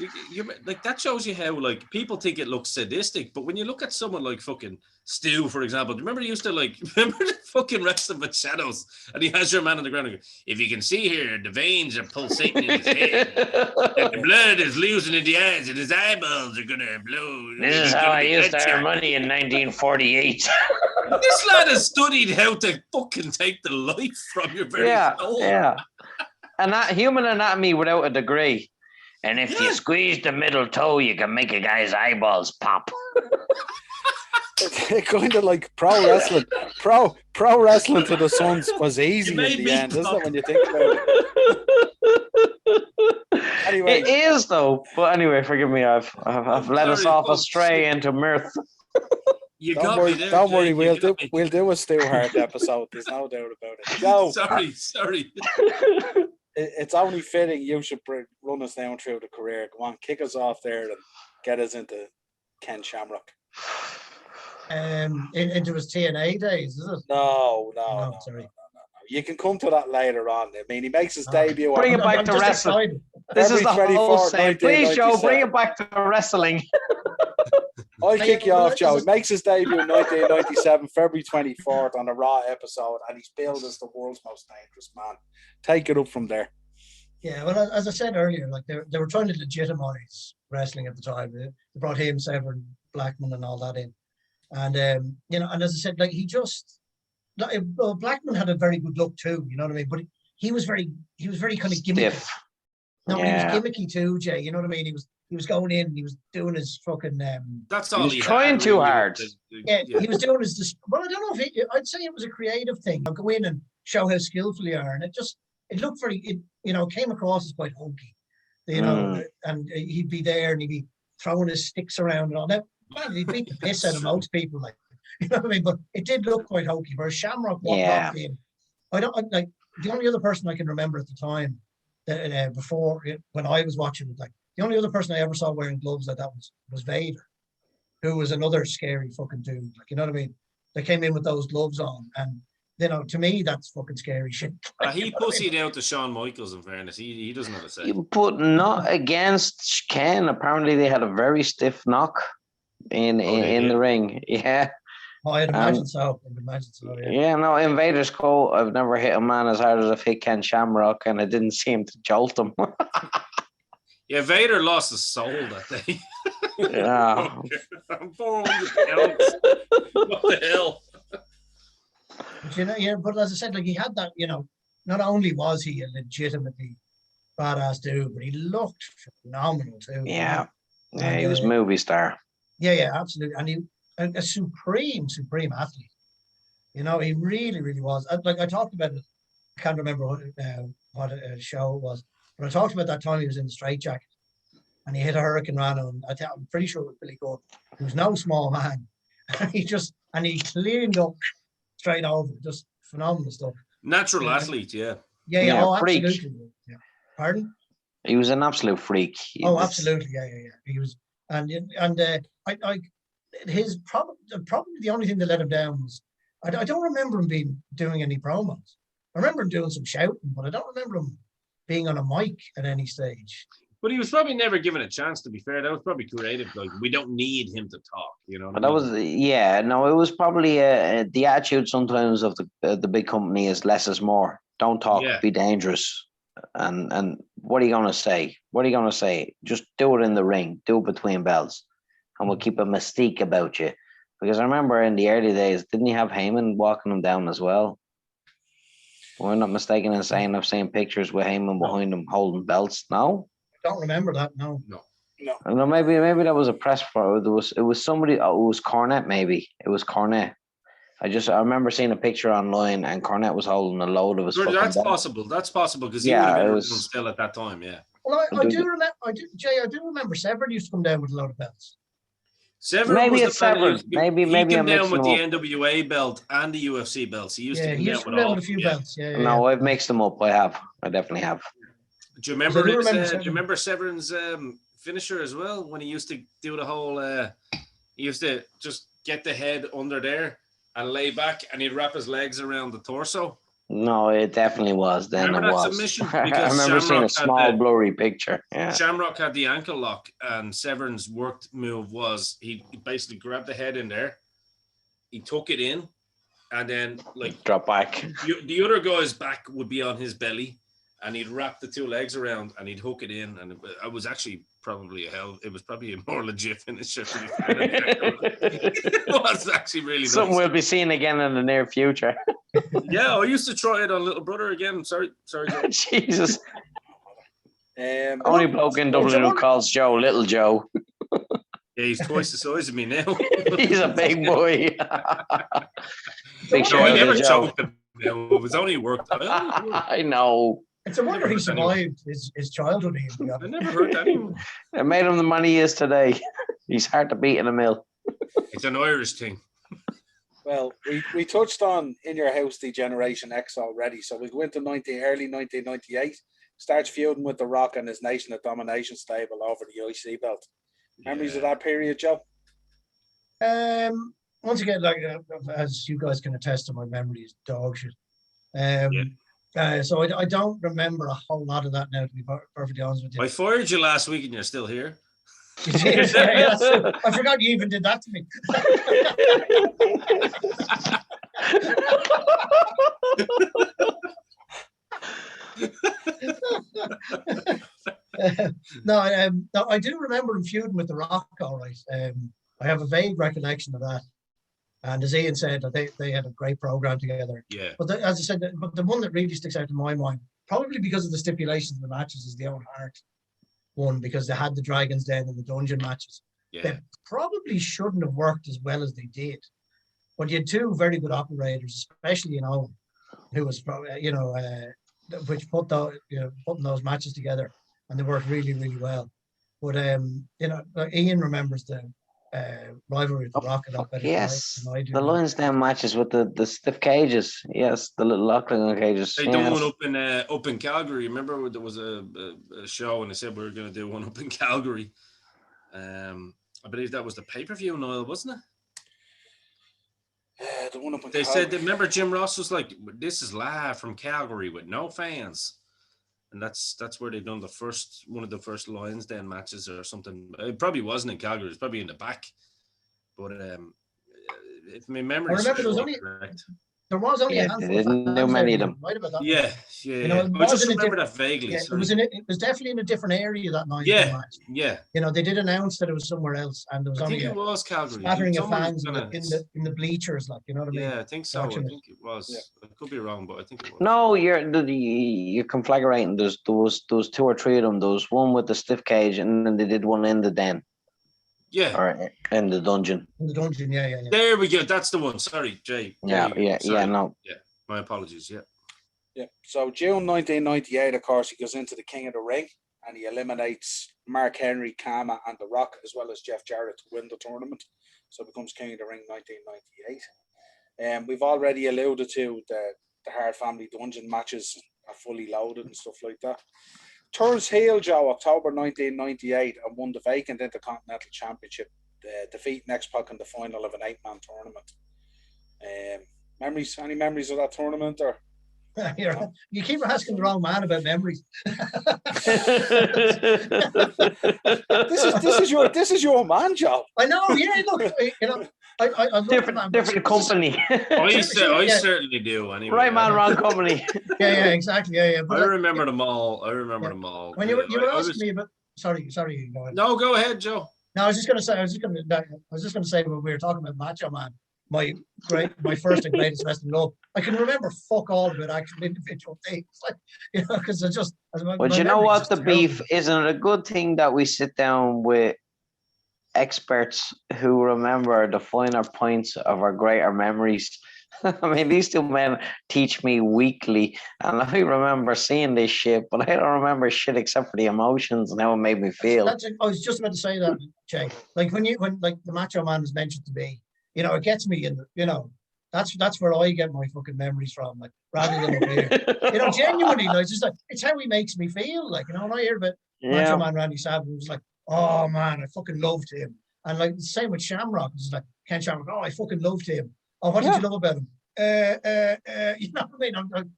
like that shows you how like people think it looks sadistic, but when you look at someone like fucking Stu, for example, do you remember he used to remember the fucking wrestling with shadows, and he has your man on the ground and goes, if you can see here, the veins are pulsating in his head, and the blood is losing in the eyes, and his eyeballs are gonna blow. This is how I used to earn money in 1948. This lad has studied how to fucking take the life from your very soul. Yeah. And that human anatomy without a degree. And if you squeeze the middle toe, you can make a guy's eyeballs pop. It's kind of like pro wrestling. Pro wrestling to the Suns was easy in the end, isn't it, when you think about it? Anyway. It is though. But anyway, forgive me, I've led us off astray into mirth. Don't worry, we'll do a Stu Hart episode. There's no doubt about it. Joe, sorry. It's only fitting you should run us down through the career. Go on, kick us off there and get us into Ken Shamrock. Into his TNA days, is it? No, sorry. You can come to that later on. I mean, he makes his debut. Bring it back to wrestling. This is the whole saying. Please, Joe, bring it back to wrestling. I'll kick you off, Joe. He makes his debut in 1997, February 24th on a Raw episode, and he's billed as the world's most dangerous man. Take it up from there. Yeah, well, as I said earlier, like they were trying to legitimize wrestling at the time. They brought him, Severn, Blackman, and all that in, and and as I said, like Blackman had a very good look too. You know what I mean? But he was very kind of gimmicky. Stiff. No, but he was gimmicky too, Jay. You know what I mean? He was going in, he was doing his fucking. That's all he was trying too hard. Yeah, he was doing his. Well, I don't know if I'd say it was a creative thing. I'll go in and show how skillful you are, and it looked very. It came across as quite hokey, and he'd be there and he'd be throwing his sticks around and all that. Man, he'd beat the piss out of most people, like, you know what I mean. But it did look quite hokey. Whereas Shamrock walked in. I don't like the only other person I can remember at the time that before when I was watching it, like. The only other person I ever saw wearing gloves like that was Vader, who was another scary fucking dude. Like, you know what I mean? They came in with those gloves on, and to me, that's fucking scary shit. He pussied out to Shawn Michaels. In fairness, he doesn't have a say. But not against Ken. Apparently, they had a very stiff knock in the ring. Yeah. Oh, I'd imagine so. Yeah, no, in Vader's coat, I've never hit a man as hard as I've hit Ken Shamrock, and it didn't seem to jolt him. Yeah, Vader lost his soul that day. Yeah. I'm 400 pounds. What the hell? But but as I said, like he had that, not only was he a legitimately badass dude, but he looked phenomenal too. Yeah. Yeah, he was movie star. Yeah, absolutely. And he a supreme athlete. He really, really was. Like I talked about it, I can't remember what a show it was. But I talked about that time he was in the straitjacket and he hit a Hurricane Rana, and I'm pretty sure it was Billy Gunn, who was no small man. And he cleaned up straight over, just phenomenal stuff. Natural athlete, yeah. Yeah, oh, freak. absolutely. Yeah. Pardon? He was an absolute freak. Absolutely, yeah. He was, and his probably the only thing that let him down was I don't remember him doing any promos. I remember him doing some shouting, but I don't remember him being on a mic at any stage. But he was probably never given a chance, to be fair. That was probably creative. Like, we don't need him to talk, you know. But that was, no, it was probably the attitude sometimes of the big company is less is more. Don't talk, be dangerous. And what are you going to say? What are you going to say? Just do it in the ring, do it between belts, and we'll keep a mystique about you. Because I remember in the early days, didn't he have Heyman walking him down as well? We're not mistaken in saying I've seen pictures with Heyman behind him holding belts. No? I don't remember that, no. No, maybe that was a press for it was somebody. It was Cornette, maybe it was Cornette. I remember seeing a picture online, and Cornette was holding a load of his. That's possible. That's possible because he would have been around still at that time. Yeah. Well, I do remember. I do remember Severn used to come down with a load of belts. Severn maybe it's Severn. Maybe he came I'm down with the up. NWA belt and the UFC belts. He used to come down with a few belts. No, I've mixed them up. I definitely have. Do you remember? Do you remember Severn's finisher as well when he used to do the whole? He used to just get the head under there and lay back, and he'd wrap his legs around the torso. No, it definitely was. Then remember it that was. submission? I remember seeing a small blurry picture. Yeah. Shamrock had the ankle lock, and Severn's worked move was he basically grabbed the head in there, he took it in, and then drop back. The other guy's back would be on his belly, and he'd wrap the two legs around, and he'd hook it in, and it was actually probably it was probably a more legit finisher. It was actually really something nice. We'll be seeing again in the near future. Yeah, I used to try it on Little Brother again. Sorry. Jesus. Only bloke in Dublin who calls Joe Little Joe. Yeah, he's twice the size of me now. He's a big boy. Big show. I never choked him. It was only worked. I know. It's a wonder he survived his childhood. I never heard that. It made him the money he is today. He's hard to beat in a mill. It's an Irish thing. Well, we touched on In Your House the Generation X already, so we go into early 1998. Starts feuding with The Rock and his Nation of Domination stable over the IC belt. Memories of that period, Joe? Once again, as you guys can attest to, my memory is dog shit. So I don't remember a whole lot of that now, to be perfectly honest with you. I fired you last week and you're still here. I forgot you even did that to me. No, I do remember him feuding with The Rock, all right. I have a vague recollection of that. And as Ian said, they had a great program together. Yeah. But as I said, but the one that really sticks out in my mind, probably because of the stipulations of the matches, is the Owen Hart one, because they had the Dragon's Den and the Dungeon matches. Yeah. They probably shouldn't have worked as well as they did. But you had two very good operators, especially Owen, who was, which putting those matches together, and they worked really, really well. But Ian remembers the rivalry with The Rock a lot better than I do. The Lions Den matches with the stiff cages. Yes, the little Lockling cages. They done one up in Calgary. Remember there was a show and they said we were going to do one up in Calgary. I believe that was the pay-per-view, Niall, wasn't it? The one up in they Calgary. said, remember Jim Ross was like, this is live from Calgary with no fans. And that's where they've done one of the first Lions Den matches or something. It probably wasn't in Calgary. It's probably in the back. But if my memory is correct. There was only a handful of fans. There many of them. Right about that. Yeah. I just remember that vaguely. Yeah, it was definitely in a different area that night. Yeah. They did announce that it was somewhere else, and there was only it was Calgary. scattering of fans in the bleachers, you know what I mean? Yeah, I think so. I think it was. Yeah. I could be wrong, but I think it was. No, you're conflagrating. There was two or three of them. There was one with the stiff cage, and then they did one in the den. Yeah. Or in the dungeon. In the dungeon, yeah. There we go. That's the one. Sorry, Jay. Yeah. No. Yeah. My apologies. Yeah. Yeah. So June 1998, of course, he goes into the King of the Ring and he eliminates Mark Henry, Kama, and The Rock, as well as Jeff Jarrett, to win the tournament. So becomes King of the Ring 1998. We've already alluded to the Hart family dungeon matches are fully loaded and stuff like that. Turns heel, Joe, October 1998, and won the vacant Intercontinental Championship, defeating X-Pac in the final of an 8-man tournament. Memories? Any memories of that tournament? Or You keep asking the wrong man about memories. this is your man job. I know. Yeah, look, I different company. I certainly do. Anyway, right man, wrong company. Yeah, exactly. Yeah. But I remember them all. Them all. When you were asking me about, sorry. Go ahead. No, go ahead, Joe. No, I was just going to say when we were talking about Macho Man, my first and greatest wrestling love. I can remember fuck all about actual individual things, like because I just. But you know what? The beef isn't it a good thing that we sit down with experts who remember the finer points of our greater memories. I mean, these two men teach me weekly, and I remember seeing this shit, but I don't remember shit except for the emotions and how it made me feel. I was just about to say that, Jay. Like when like the Macho Man was mentioned to me, it gets me in. That's where I get my fucking memories from, like rather than up here. Genuinely, like it's how he makes me feel. Like when I hear about Macho Man Randy Savage, it was like, oh man, I fucking loved him. And like the same with Shamrock, it's like Ken Shamrock. Oh, I fucking loved him. Oh, what did you love about him? You know what I mean?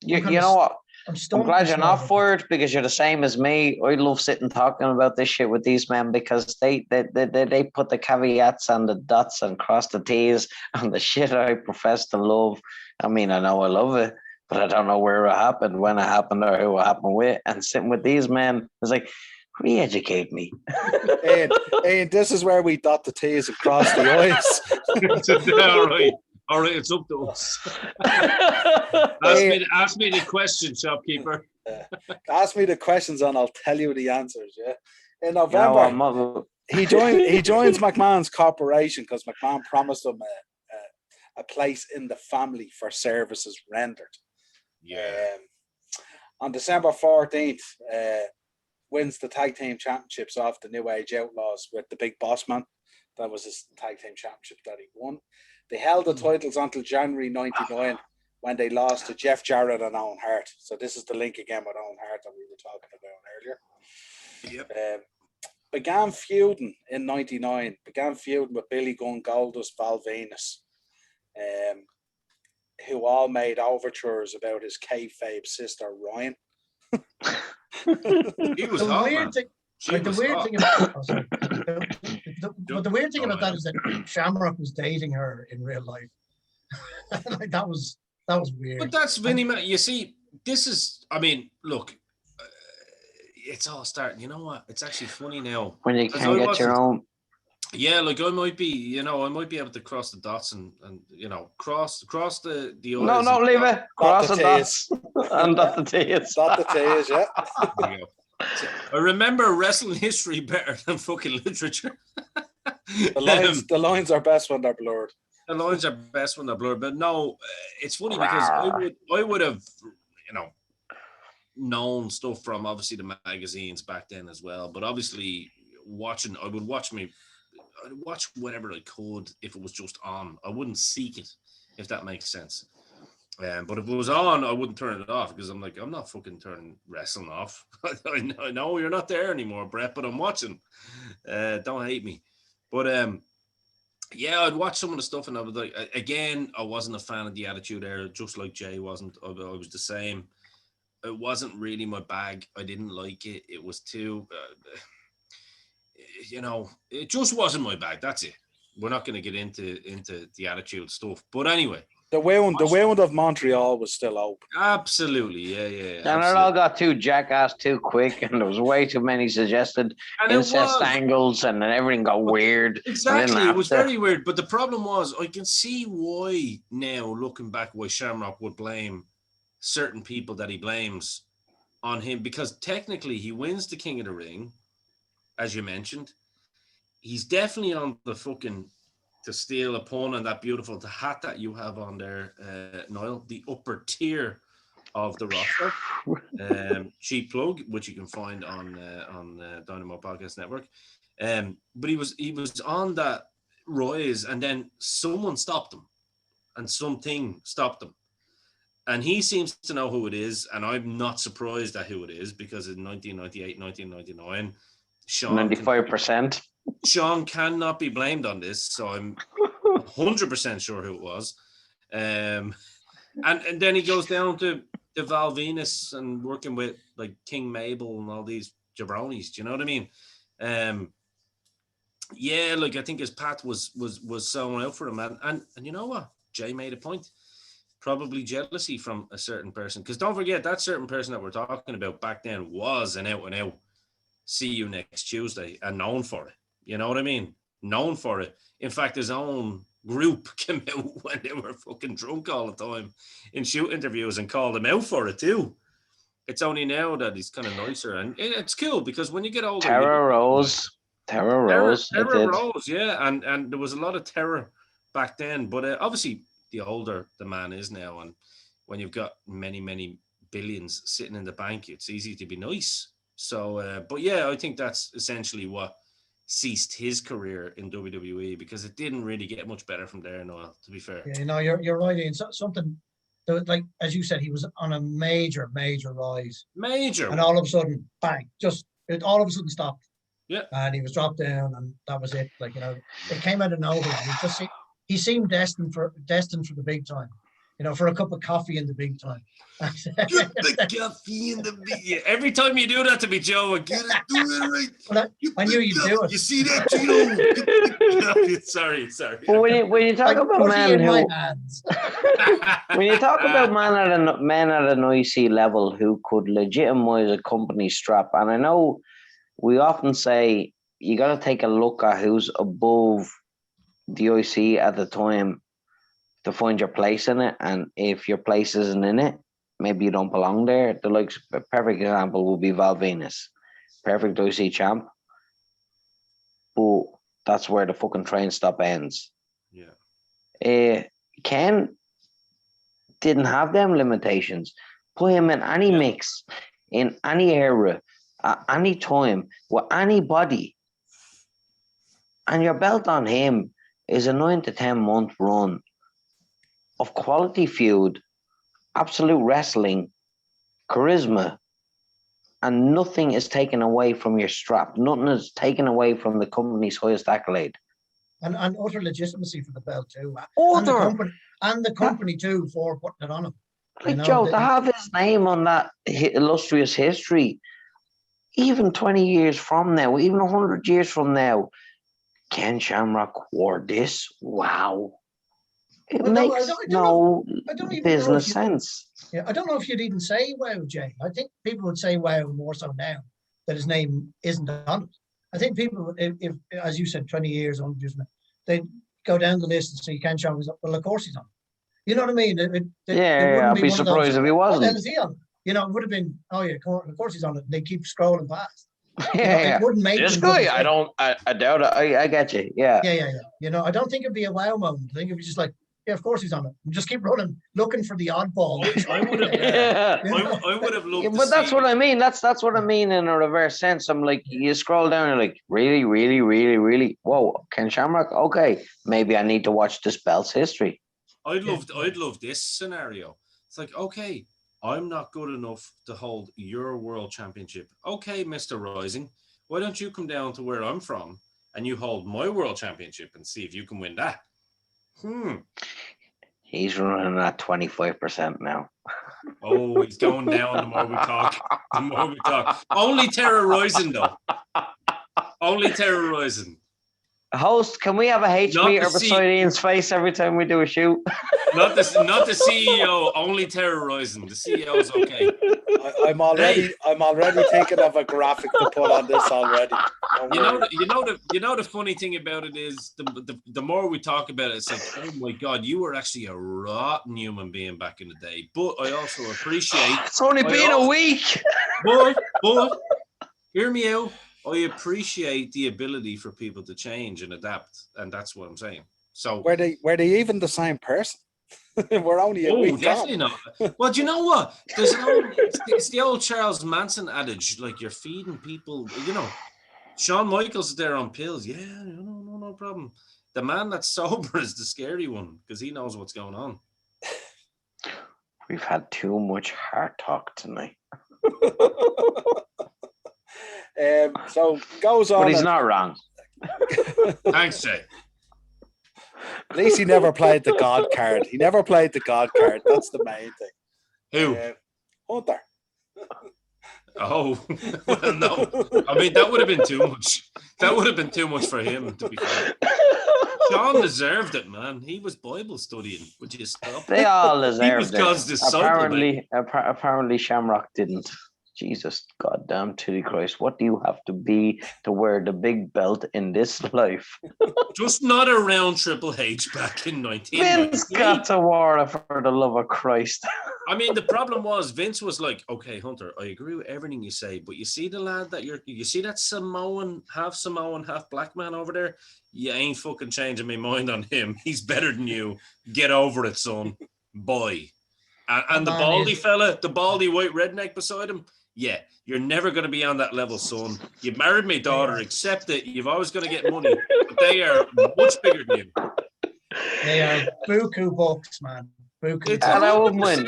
You know what? I'm glad you're not for it because you're the same as me. I love sitting talking about this shit with these men because they put the caveats and the dots and cross the T's on the shit I profess to love. I mean, I know I love it, but I don't know where it happened, when it happened, or who it happened with. And sitting with these men, it's like, re-educate me. And this is where we dot the T's and cross the I's. All right, it's up to us. Ask me the question, shopkeeper. Ask me the questions and I'll tell you the answers. Yeah. In November, he joins McMahon's corporation because McMahon promised him a place in the family for services rendered. Yeah. On December 14th, wins the tag team championships off the New Age Outlaws with the Big Boss Man. That was his tag team championship that he won. They held the titles until January 99 when they lost to Jeff Jarrett and Owen Hart. So this is the link again with Owen Hart that we were talking about earlier. Yep. Began feuding in 99. Began feuding with Billy Gunn, Goldust, Val Venus, who all made overtures about his kayfabe sister Ryan. He was hot, the weird thing about that is that Shamrock was dating her in real life. Like that was weird. But that's Vinny. You see, this is. I mean, look, it's all starting. You know what? It's actually funny now when you can get your own. Yeah, like I might be able to cross the dots and cross the. No, leave it. Cross the dots and dot the T's. Dot the T's, yeah. There you go. I remember wrestling history better than fucking literature. The lines are best when they're blurred. The lines are best when they're blurred. But no, it's funny because I would have, known stuff from obviously the magazines back then as well. But obviously I would watch whatever I could if it was just on. I wouldn't seek it, if that makes sense. But if it was on, I wouldn't turn it off because I'm like, I'm not fucking turning wrestling off. I know you're not there anymore, Brett, but I'm watching. Don't hate me. But I'd watch some of the stuff and I was like, again, I wasn't a fan of the Attitude Era, just like Jay wasn't. I was the same. It wasn't really my bag. I didn't like it. It was too, it just wasn't my bag. That's it. We're not going to get into the Attitude stuff. But anyway. The wound of Montreal was still open. Absolutely, yeah. And it all got too jackass too quick, and there was way too many suggested incest angles, and then everything got weird. Exactly, it was very weird. But the problem was, I can see why now, looking back, why Shamrock would blame certain people that he blames on him, because technically he wins the King of the Ring, as you mentioned. He's definitely on the fucking to steal a pun on that beautiful hat that you have on there, Niall, the upper tier of the roster. Cheap plug, which you can find on Dynamo Podcast Network. But he was on that rise, and then someone stopped him, and something stopped him. And he seems to know who it is, and I'm not surprised at who it is, because in 1998, 1999, 95%. Sean cannot be blamed on this, so I'm 100% sure who it was. And then he goes down to Val Venus and working with like King Mabel and all these jabronis. Do you know what I mean? Yeah, like I think his path was someone out for him, and you know what? Jay made a point. Probably jealousy from a certain person, because don't forget that certain person that we're talking about back then was an out and out see you next Tuesday and known for it. You know what I mean? Known for it. In fact, his own group came out when they were fucking drunk all the time in shoot interviews and called him out for it too. It's only now that he's kind of nicer, and it's cool because when you get older, Terror rose, yeah, and there was a lot of terror back then. But obviously, the older the man is now, and when you've got many billions sitting in the bank, it's easy to be nice. So, but yeah, I think that's essentially what ceased his career in WWE, because it didn't really get much better from there. No, to be fair. Yeah, no, you're right. And something that, like as you said, he was on a major rise. Major. And all of a sudden, bang! It all of a sudden stopped. Yeah. And he was dropped down, and that was it. Like, you know, it came out of nowhere. He seemed destined for the big time. You know, for a cup of coffee in the big time. Get the coffee in the big. Every time you do that to me, Joe, I get it. Do it right. Well, I knew you'd do it. You see that, Gino? Sorry. But when you talk about men who, when you talk about men at an IC level who could legitimize a company strap, and I know we often say you got to take a look at who's above the IC at the time to find your place in it, and if your place isn't in it, maybe you don't belong there. The perfect example would be Val Venus, perfect IC champ, but that's where the fucking train stop ends. Yeah. Ken didn't have them limitations. Put him in any mix, in any era, at any time, with anybody, and your belt on him is a 9 to 10 month run of quality feud, absolute wrestling, charisma, and nothing is taken away from your strap. Nothing is taken away from the company's highest accolade. And utter legitimacy for the belt too. Utter. And the company too for putting it on him. Like, Joe, to have his name on that illustrious history, even 20 years from now, even 100 years from now, Ken Shamrock wore this. Wow. It makes no business sense. Yeah, I don't know if you'd even say wow, Jay. I think people would say wow more so now that his name isn't on it. I think people, if as you said, 20 years on, they'd go down the list and say Ken Shamrock. Well, of course he's on. You know what I mean? I'd be surprised if he wasn't. What the hell is he on? You know, it would have been, oh yeah, of course he's on it. They keep scrolling past. It wouldn't make this guy. I doubt it. I get you. Yeah. You know, I don't think it'd be a wow moment. I think it'd be just like, yeah, of course he's on it. Just keep running, looking for the oddball. I would have loved. But that's what I mean. That's what I mean in a reverse sense. I'm like, you scroll down, you're like, really. Whoa, Ken Shamrock. Okay, maybe I need to watch this belt's history. I'd love this scenario. It's like, okay, I'm not good enough to hold your world championship. Okay, Mr. Rising, why don't you come down to where I'm from and you hold my world championship and see if you can win that? He's running at 25% now. Oh, he's going down the more we talk. Only terrorizing, though. Only terrorizing. Host, can we have a H meter beside Ian's face every time we do a shoot? Not the CEO, only terrorizing. The CEO is okay. I'm already thinking of a graphic to put on this already. You know the funny thing about it is the more we talk about it, it's like, oh my God, you were actually a rotten human being back in the day. But I also appreciate it's only been a week. But hear me out. I appreciate the ability for people to change and adapt, and that's what I'm saying. So were they even the same person? We're only a week definitely not. Well, do you know what? It's the old Charles Manson adage, like you're feeding people. You know, Shawn Michaels is there on pills. Yeah, no problem. The man that's sober is the scary one because he knows what's going on. We've had too much hard talk tonight. So goes on. But he's not wrong. Thanks, Jay. At least he never played the God card. He never played the God card. That's the main thing. Who? Hunter. Oh, well, no. I mean, that would have been too much. That would have been too much for him, to be fair. Sean deserved it, man. He was Bible studying. Would you stop? They all He was deserved God's it. disciple, baby. Apparently, Shamrock didn't. Jesus, goddamn titty Christ! What do you have to be to wear the big belt in this life? Just not around Triple H back in Vince 1993. got to war for the love of Christ. I mean, the problem was Vince was like, "Okay, Hunter, I agree with everything you say, but you see the lad that you see that Samoan, half black man over there. You ain't fucking changing my mind on him. He's better than you. Get over it, son. Boy." And the baldy fella, the baldy white redneck beside him. Yeah, you're never going to be on that level, son. You married my daughter. Accept it. You've always going to get money, but they are much bigger than you. They are buku bucks, man. Buku. It's And I would 100%. win.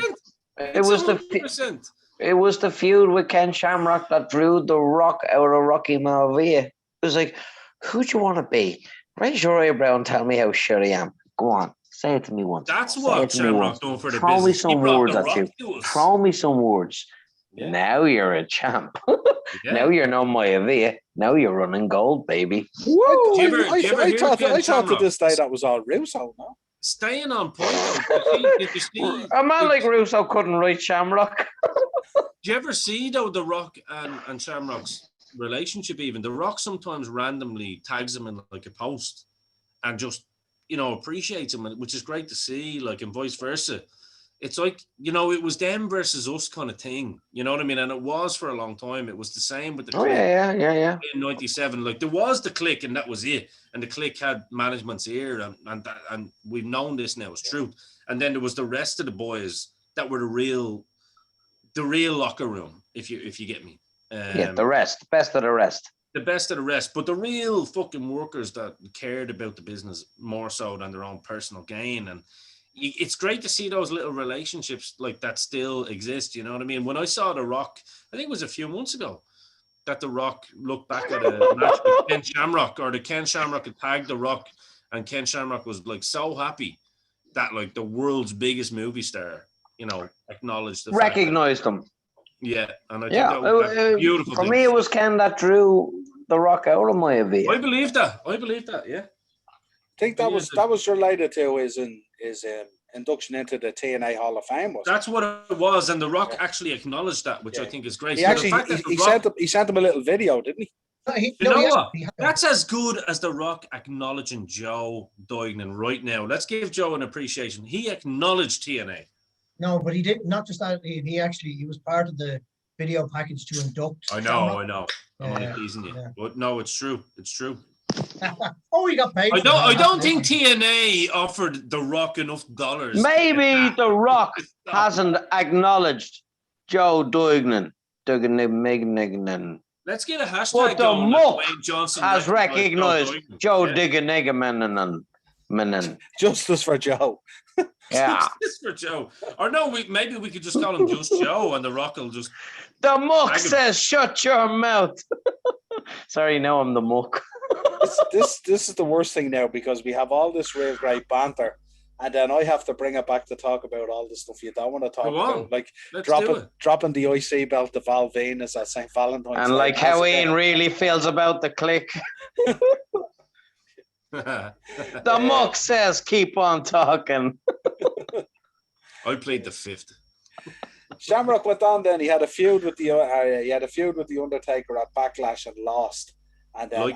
It's 100%. It was the feud with Ken Shamrock that drew The Rock out of Rocky Maivia. It was like, who do you want to be? Raise your eyebrow and tell me how sure I am. Go on, say it to me once. That's what Shamrock done for the Throw me business. some words at you. Throw me some words. Yeah. Now you're a champ. Yeah. Now you're no Maivia. Now you're running gold, baby. I thought to this day that was all Russo, no? Staying on point, though, did you see, A man like Russo couldn't write Shamrock. did you ever see, though, The Rock and Shamrock's relationship even? The Rock sometimes randomly tags him in like a post and just, appreciates him, which is great to see, like, and vice versa. It's like, it was them versus us kind of thing. You know what I mean? And it was for a long time. It was the same with the Click Yeah. in 97. Like, there was the Click and that was it. And the Click had management's ear and we've known this now. It's true. And then there was the rest of the boys that were the real locker room, if you get me. The best of the rest. The best of the rest. But the real fucking workers that cared about the business more so than their own personal gain. And it's great to see those little relationships like that still exist. You know what I mean? When I saw The Rock, I think it was a few months ago, that The Rock looked back at a match with Ken Shamrock, or the Ken Shamrock had tagged The Rock, and Ken Shamrock was like so happy that like the world's biggest movie star, acknowledged the Recognized him. Yeah, and I think that was beautiful. For me, it was Ken that drew The Rock out of Maivia. I believe that. Yeah. I think that was related to his induction into the TNA Hall of Fame. That's what it was, and The Rock actually acknowledged that, which I think is great. He sent him a little video, didn't he? You know what? That's as good as The Rock acknowledging Joe Duignan right now. Let's give Joe an appreciation. He acknowledged TNA. No, but he did not just that. He was part of the video package to induct. I know. I'm only teasing you, but no, it's true. It's true. Oh, he got paid. I don't think TNA offered The Rock enough dollars. Maybe The Rock hasn't acknowledged Joe Duignan. Let's get a hashtag But the going. Muck Wayne Johnson has recognized Joe Duignan. Justice for Joe. Yeah. Justice for Joe. Or no, maybe we could just call him Just Joe, and The Rock will just. The Muck says, "Shut your mouth." Sorry, now I'm the Muck. This is the worst thing now, because we have all this real great banter, and then I have to bring it back to talk about all the stuff you don't want to talk about, like dropping the IC belt to Val Venus at St. Valentine's. And like how Ian really feels about the Click. The Muck says, "Keep on talking." I played the fifth. Shamrock went on. Then he had a feud with the Undertaker at Backlash and lost. And then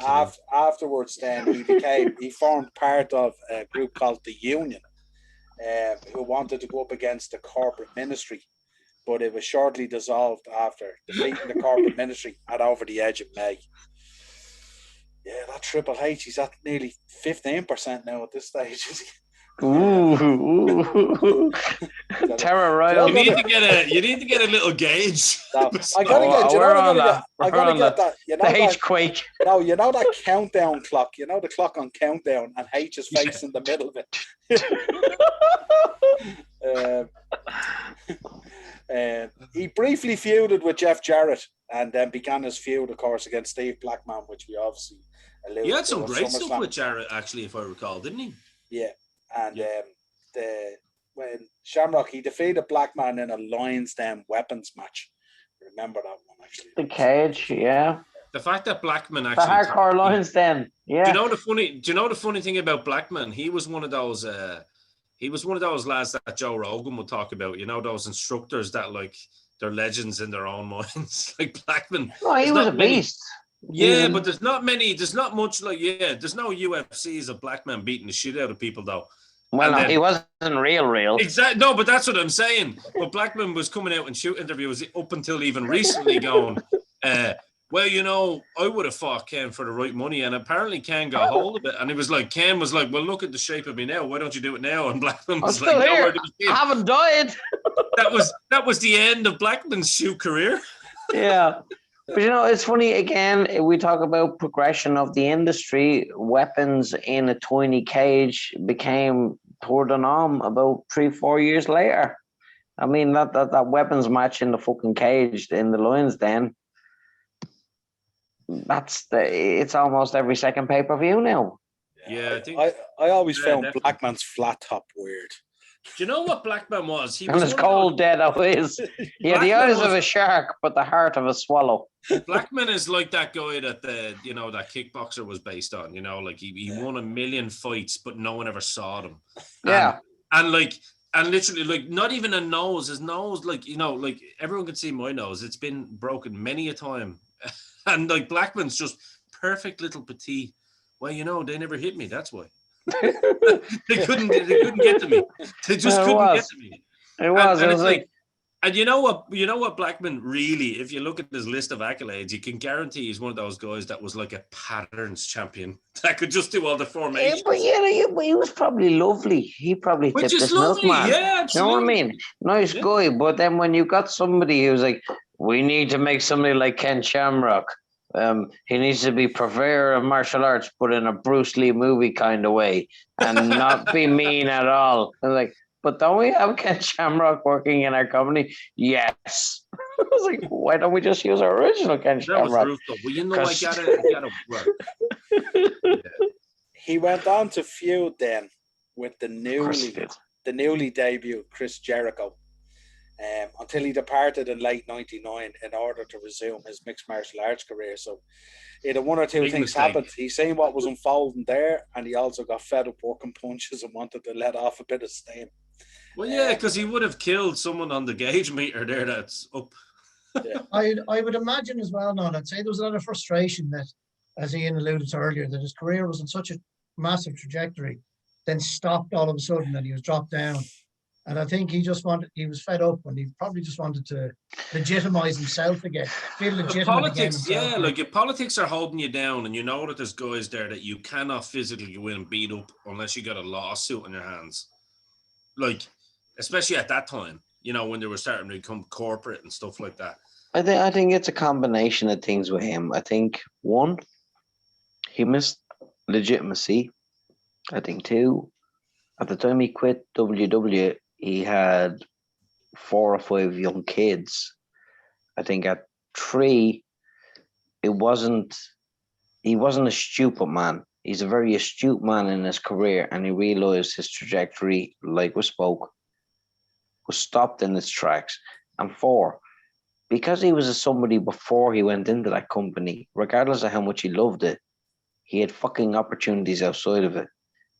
afterwards, then he formed part of a group called the Union, who wanted to go up against the corporate ministry, but it was shortly dissolved after defeating the corporate ministry at Over the Edge in May. Yeah, that Triple H, he's at nearly 15% now at this stage. Ooh. Terror right. You need to get a little gauge. No, I gotta get that. The H quake. No, you know that countdown clock. You know the clock on countdown, and H is facing the middle of it. He briefly feuded with Jeff Jarrett, and then began his feud, of course, against Steve Blackman, which we obviously alluded to. He had some great stuff with Jarrett, actually, if I recall, didn't he? Yeah. And when Shamrock, he defeated Blackman in a Lions Den weapons match. Remember that one, actually. The cage, yeah. The fact that Blackman The actually hardcore Lions Den, yeah. Do you know the funny thing about Blackman? He was one of those lads that Joe Rogan would talk about. You know, those instructors that like they're legends in their own minds. Like Blackman. No, he was a beast. Yeah, but there's not much like there's no UFCs of Blackman beating the shit out of people though. Well, no, he wasn't real. Exactly. No, but that's what I'm saying. But Blackman was coming out and shoot interviews up until even recently going, well, you know, I would have fought Ken for the right money, and apparently Ken got hold of it. And it was like, Ken was like, well, look at the shape of me now. Why don't you do it now? And Blackman was like, no, I haven't died. That was the end of Blackman's shoot career. Yeah. But you know, it's funny, again, we talk about progression of the industry. Weapons in a tiny cage became pour de norm about 3-4 years later. I mean, that weapons match in the fucking cage in the Lions Den, it's almost every second pay-per-view now. Yeah, I think I always found definitely. Blackman's flat top weird. Do you know what Blackman was? He And was his cold dead eyes. He had the eyes of a shark, but the heart of a swallow. Blackman is like that guy that that kickboxer was based on. You know, like he won 1 million fights, but no one ever saw them. Yeah. And literally, like, not even a nose. His nose, like, you know, like everyone can see my nose. It's been broken many a time. And like Blackman's just perfect little petite. Well, you know, they never hit me. That's why. they couldn't get to me. They just couldn't get to me. It was. And it was like, and you know what Blackman really, if you look at his list of accolades, you can guarantee he's one of those guys that was like a patterns champion that could just do all the formations. but he was probably lovely. He probably tipped his milkman. Yeah, absolutely. You know what I mean? Nice guy. But then when you got somebody who's like, we need to make somebody like Ken Shamrock. He needs to be purveyor of martial arts, but in a Bruce Lee movie kind of way, and not be mean at all. And like, but don't we have Ken Shamrock working in our company? Yes. I was like, why don't we just use our original Ken Shamrock? That was brutal. Well, you know, I gotta work. Yeah. He went on to feud then with the newly debuted Chris Jericho. Until he departed in late '99 in order to resume his mixed martial arts career. So either one or two things happened. He seen what was unfolding there, and he also got fed up working punches and wanted to let off a bit of steam. Well, yeah, because he would have killed someone on the gauge meter there that's up. Yeah. I would imagine as well, I'd say there was a lot of frustration that, as Ian alluded to earlier, that his career was on such a massive trajectory, then stopped all of a sudden and he was dropped down. And I think he was fed up and he probably just wanted to legitimize himself again. Feel legitimate Politics, again himself. if politics are holding you down and you know that there's guys there that you cannot physically go in and beat up unless you got a lawsuit on your hands. Like, especially at that time, you know, when they were starting to become corporate and stuff like that. I think it's a combination of things with him. I think, one, he missed legitimacy. I think, two, at the time he quit WW, he had 4 or 5 young kids. I think at 3, he wasn't a stupid man. He's a very astute man in his career, and he realized his trajectory, like we spoke, was stopped in its tracks. And 4, because he was somebody before he went into that company, regardless of how much he loved it, he had fucking opportunities outside of it,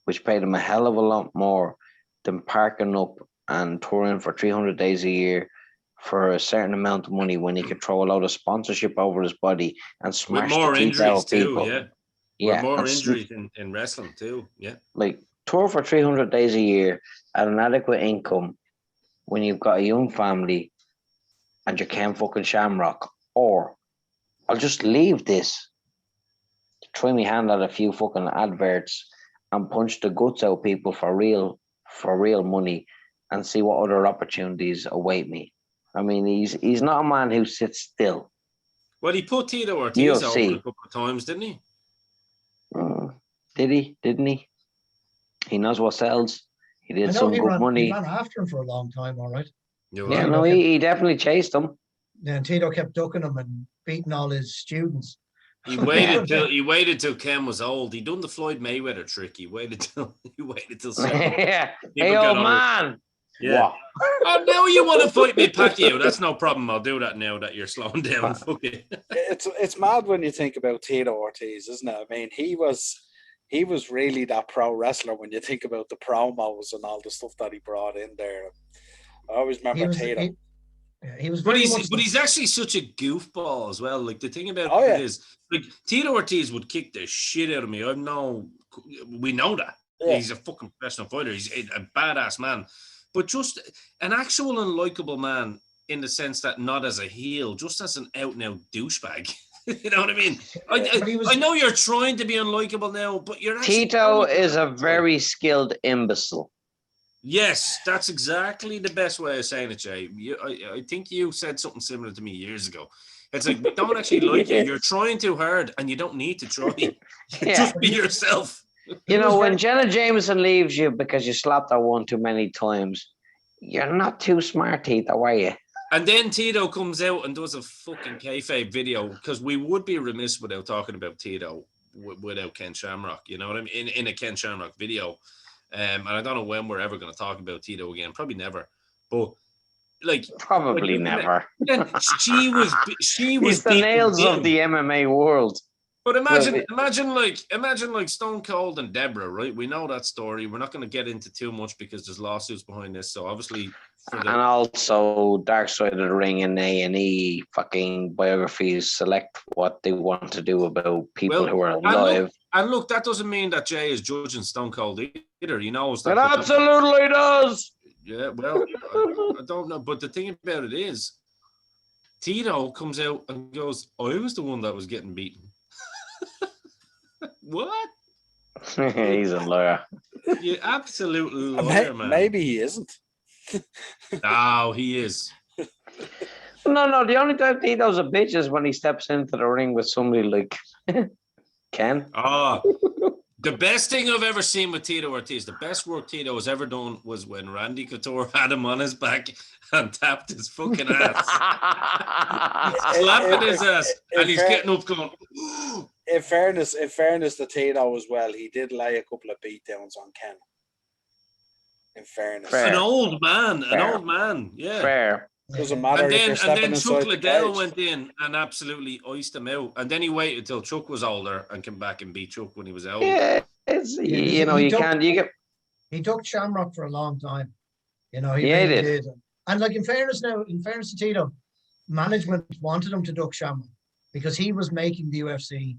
which paid him a hell of a lot more than parking up and touring for 300 days a year for a certain amount of money when he could throw a lot of sponsorship over his body and smash with more the teeth out injuries of people. too, Yeah, with more and injuries in wrestling too, yeah. like tour for 300 days a year at an adequate income when you've got a young family and you can't fucking Shamrock, or I'll just leave this, try me hand at a few fucking adverts and punch the guts out people for real money and see what other opportunities await me. I mean, he's not a man who sits still. Well, he put Tito Ortiz over a couple of times, didn't he? Did he? Didn't he? He knows what sells. He did some good money. He ran after him for a long time, all right. Yeah, no, he definitely chased him. And Tito kept ducking him and beating all his students. He waited till Ken was old. He done the Floyd Mayweather trick. He waited till Yeah. people Hey, got old old. man. Yeah. What? Oh, now you want to fight me, Pacquiao? That's no problem. I'll do that now that you're slowing down. Fuck it. It's mad when you think about Tito Ortiz, isn't it? I mean, he was really that pro wrestler when you think about the promos and all the stuff that he brought in there. I always remember Tito. He was But very much. he's actually such a goofball as well. Like the thing about Oh, yeah. it is, like Tito Ortiz would kick the shit out of me. We know that. Yeah. He's a fucking professional fighter. He's a badass man, but just an actual unlikable man in the sense that not as a heel, just as an out and out douchebag. You know what I mean? I know you're trying to be unlikable now, but you're actually Tito is a very skilled imbecile. Yes, that's exactly the best way of saying it, Jay. I think you said something similar to me years ago. It's like, we don't actually like you. You're trying too hard, and you don't need to try. Yeah. Just be yourself. You know, when Jenna Jameson leaves you because you slapped her one too many times, you're not too smart, Tito, are you? And then Tito comes out and does a fucking kayfabe video, because we would be remiss without talking about Tito without Ken Shamrock. You know what I mean? In a Ken Shamrock video. And I don't know when we're ever going to talk about Tito again. Probably never. But probably never. She was He's the nails of the MMA world. But imagine like Stone Cold and Deborah, right? We know that story. We're not going to get into too much because there's lawsuits behind this. So obviously, and also Dark Side of the Ring and A&E fucking biographies select what they want to do about people who are alive. And look, that doesn't mean that Jay is judging Stone Cold either. He knows that. It absolutely does. Yeah, well, I don't know. But the thing about it is, Tito comes out and goes, I was the one that was getting beaten. What? He's a lawyer. You absolute lawyer, man. Maybe he isn't. No, he is. No. The only time Tito's a bitch is when he steps into the ring with somebody like Ken. The best thing I've ever seen with Tito Ortiz, the best work Tito has ever done, was when Randy Couture had him on his back and tapped his fucking ass. Slapping his ass. And he's getting up going, In fairness to Tito as well, he did lay a couple of beatdowns on Ken. In fairness. Fair. An old man, yeah. Fair. Doesn't matter. And then inside Chuck the Liddell cage. went in and absolutely iced him out. And then he waited till Chuck was older and came back and beat Chuck when he was old. Yeah, He took Shamrock for a long time. You know, he really did. And like in fairness to Tito, management wanted him to duck Shamrock because he was making the UFC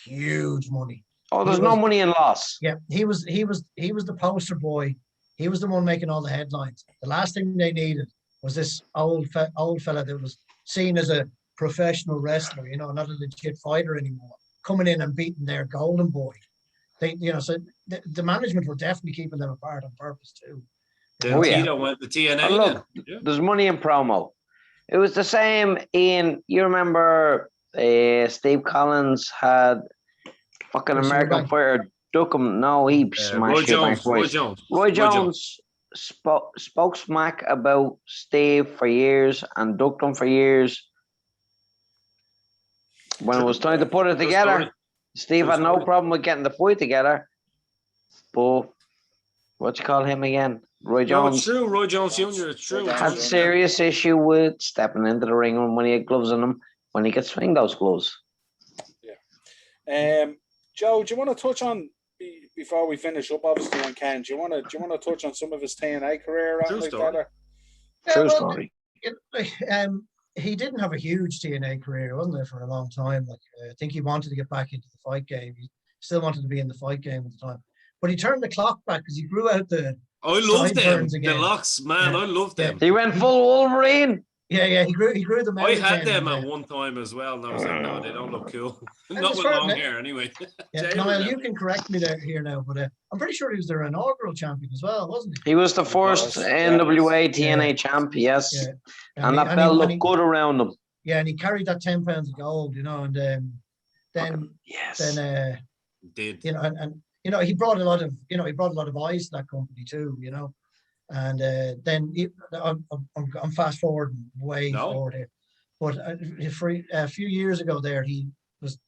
huge money. Oh, there's no money in loss. Yeah, he was the poster boy. He was the one making all the headlines. The last thing they needed was this old fella that was seen as a professional wrestler, you know, not a legit fighter anymore, coming in and beating their golden boy. So the management were definitely keeping them apart on purpose too. Then Tito went to TNA. Look, there's money in promo. It was the same in, you remember Steve Collins had fucking American fighter duck him. No, he smashed Roy Jones spoke smack about Steve for years and ducked him for years. When it was time to put it together, Steve had no problem with getting the fight together. But what you call him again? Roy Jones. No, it's true. Roy Jones Jr. It's true. Had serious issue with stepping into the ring when he had gloves on him, when he could swing those gloves. Yeah. Joe, do you want to touch on, before we finish up, obviously on Ken, do you want to touch on some of his TNA career? True story. He didn't have a huge TNA career, wasn't there, for a long time. I think he wanted to get back into the fight game. He still wanted to be in the fight game at the time, but he turned the clock back because he grew out the. I love them. The locks, man. Yeah. I love them. He went full Wolverine. Yeah. He grew them out. I had them at one time as well. And I was like, no, they don't look cool. Not with long hair, anyway. Yeah, Niall, you can correct me here now, but I'm pretty sure he was their inaugural champion as well, wasn't he? He was the first NWA TNA champ, yes. Yeah. And that belt looked good around him. Yeah, and he carried that 10 pounds of gold, you know, and then did. You know, and you know, he brought a lot of eyes to that company too, you know. And then I'm fast forwarding way forward here, but for a few years ago there, he was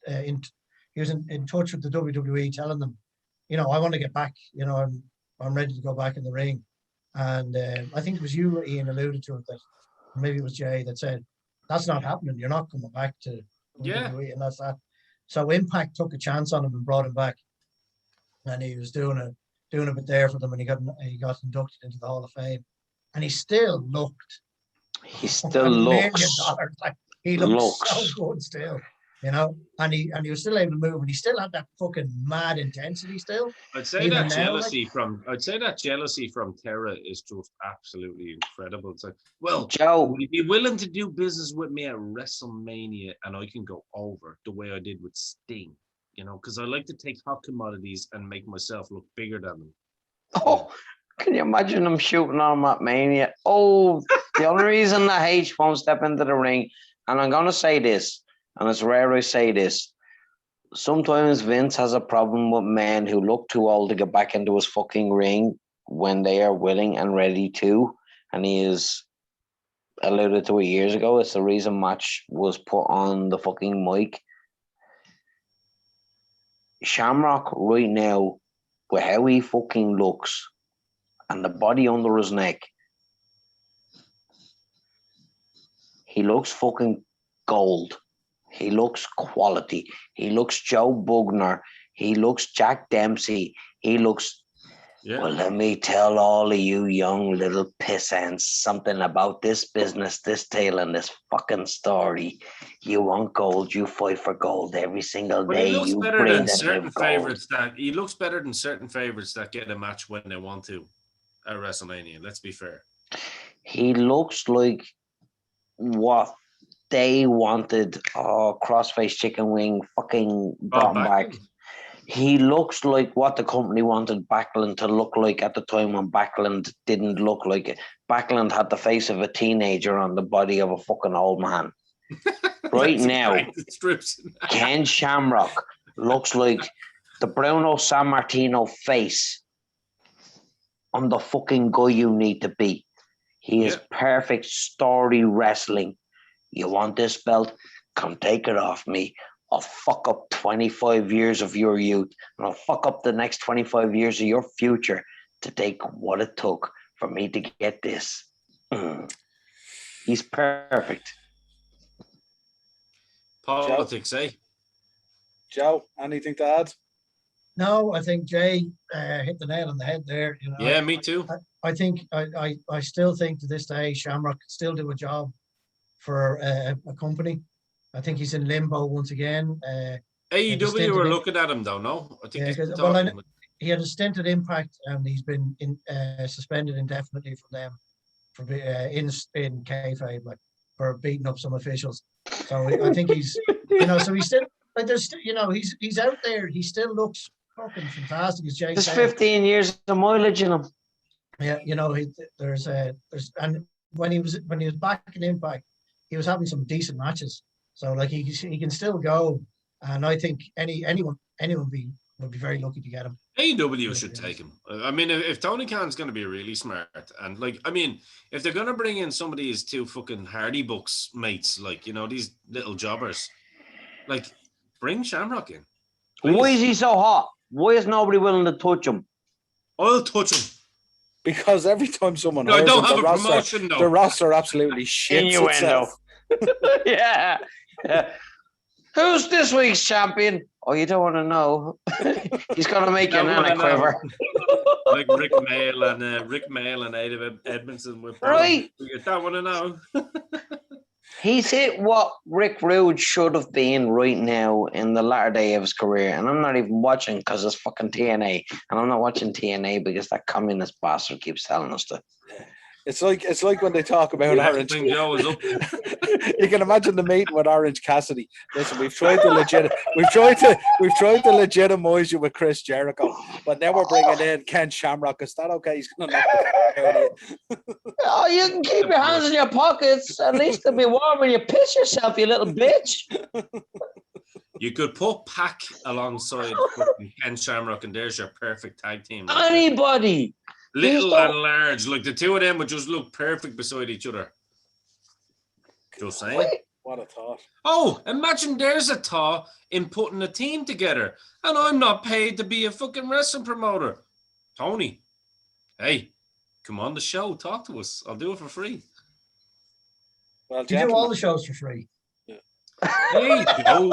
he was in touch with the WWE, telling them, I want to get back. I'm ready to go back in the ring. And I think it was you, Ian, alluded to it, that maybe it was Jay that said, that's not happening. You're not coming back to WWE, and that's that. So Impact took a chance on him and brought him back, and he was doing a bit there for them, and he got inducted into the Hall of Fame, and he still looked. He still looks. Like, he looks so good still. And he was still able to move, and he still had that fucking mad intensity still. I'd say that jealousy from Terra is just absolutely incredible. It's like, well, Joe, would you be willing to do business with me at WrestleMania, and I can go over the way I did with Sting? Because I like to take hot commodities and make myself look bigger than them. Oh, can you imagine them shooting on him at Mania? Oh, the only reason that H won't step into the ring, and I'm gonna say this. And it's rare I say this. Sometimes Vince has a problem with men who look too old to get back into his fucking ring when they are willing and ready to. And he is alluded to it years ago. It's the reason Match was put on the fucking mic. Shamrock right now, with how he fucking looks and the body under his neck, he looks fucking gold. He looks quality. He looks Joe Bugner. He looks Jack Dempsey. He looks... Yeah. Well, let me tell all of you young little pissants something about this business, this tale, and this fucking story. You want gold, you fight for gold every single day. He looks better than certain favorites that get a match when they want to at WrestleMania. Let's be fair. He looks like what they wanted. Crossface chicken wing, fucking brought back. He looks like what the company wanted Backlund to look like at the time when Backlund didn't look like it. Backlund had the face of a teenager on the body of a fucking old man. Right now, Ken Shamrock looks like the Bruno Sammartino face on the fucking guy you need to be. He is perfect story wrestling. You want this belt? Come take it off me. I'll fuck up 25 years of your youth, and I'll fuck up the next 25 years of your future to take what it took for me to get this. He's perfect. Politics, eh? Joe, anything to add? No, I think Jay hit the nail on the head there. Yeah, me too. I think I still think to this day Shamrock can still do a job for a company. I think he's in limbo once again. AEW were looking at him though, no? I think he had a stint at Impact, and he's been suspended indefinitely from them for in kayfabe, like, for beating up some officials. So I think he's, so he's still like there's, he's out there. He still looks fucking fantastic, as Jay said. There's 15 years of mileage in him. Yeah, there's and when he was back in Impact, he was having some decent matches. So like he can still go, and I think anyone would be very lucky to get him. AEW should take him. I mean, if Tony Khan's going to be really smart, and if they're going to bring in some of these two fucking Hardy Bucks mates, like these little jobbers, like bring Shamrock in. Please. Why is he so hot? Why is nobody willing to touch him? I'll touch him. Because every time someone I don't have a promotion, the roster absolutely shits itself. Yeah. Who's this week's champion? Oh, you don't want to know. He's going to make you an quiver. Like Rick Mail and Ada Edmondson. Right. You don't want to know. He's hit what Rick Rude should have been right now in the latter day of his career. And I'm not even watching because it's fucking TNA. And I'm not watching TNA because that communist bastard keeps telling us to. It's like when they talk about Orange. You can imagine the meeting with Orange Cassidy. Listen, we've tried to legitimize you with Chris Jericho, but now we're bringing in Ken Shamrock. Is that okay? He's going to knock the out of you. Oh, you can keep your hands in your pockets. At least they'll be warm when you piss yourself, you little bitch. You could put Pac alongside Ken Shamrock, and there's your perfect tag team. Anybody. Little and large, like the two of them would just look perfect beside each other. Just saying. What a thought. Oh, imagine there's a thought in putting a team together, and I'm not paid to be a fucking wrestling promoter. Tony, hey, come on the show, talk to us. I'll do it for free. Well, You do all gentlemen, the shows for free. Hey, Joe.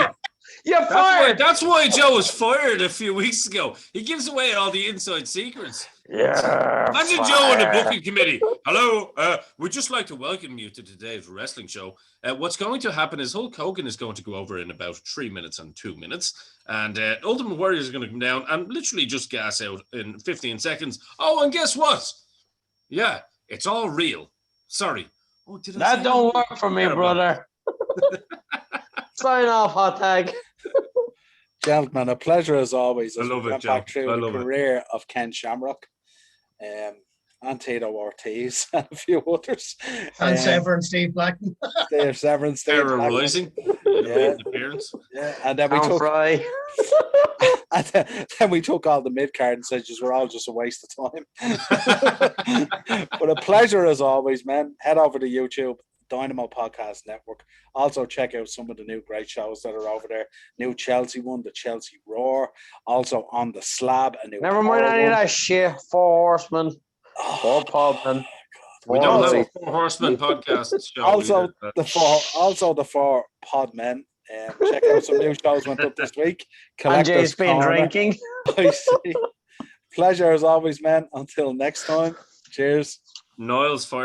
You're fired. That's why Joe was fired a few weeks ago. He gives away all the inside secrets. Yeah. Imagine Joe in the booking committee. Hello, we'd just like to welcome you to today's wrestling show. What's going to happen is Hulk Hogan is going to go over in about 3 minutes and 2 minutes. And Ultimate Warrior is going to come down and literally just gas out in 15 seconds. Oh, and guess what? Yeah, it's all real. Sorry. Oh, did I That say don't that? work for me, brother. Sign off, hot tag. Gentlemen, a pleasure as always. As I love we it, went Joe. back through I the love it. career of Ken Shamrock, and Tito Ortiz, and a few others. And Sever and Steve Blackman. Steve Severance, Steve Terror Blackman. Rising. Yeah. Appearance. Yeah, and then we Tom took Fry. and then we took all the mid card and said, "Just we're all just a waste of time." But a pleasure as always, man. Head over to YouTube, Dynamo Podcast Network. Also check out some of the new great shows that are over there. New Chelsea one, the Chelsea Roar. Also on the Slab, a new. Never mind Power any of one. that shit. 4 Horsemen. Oh, 4 Podmen. We don't have Also- a Four Horsemen podcast show. Also either. the four Podmen. Check out some new shows went up this week. And Jay's Collector's been Corner. drinking. I see. Pleasure as always, man. Until next time. Cheers. Niles fire.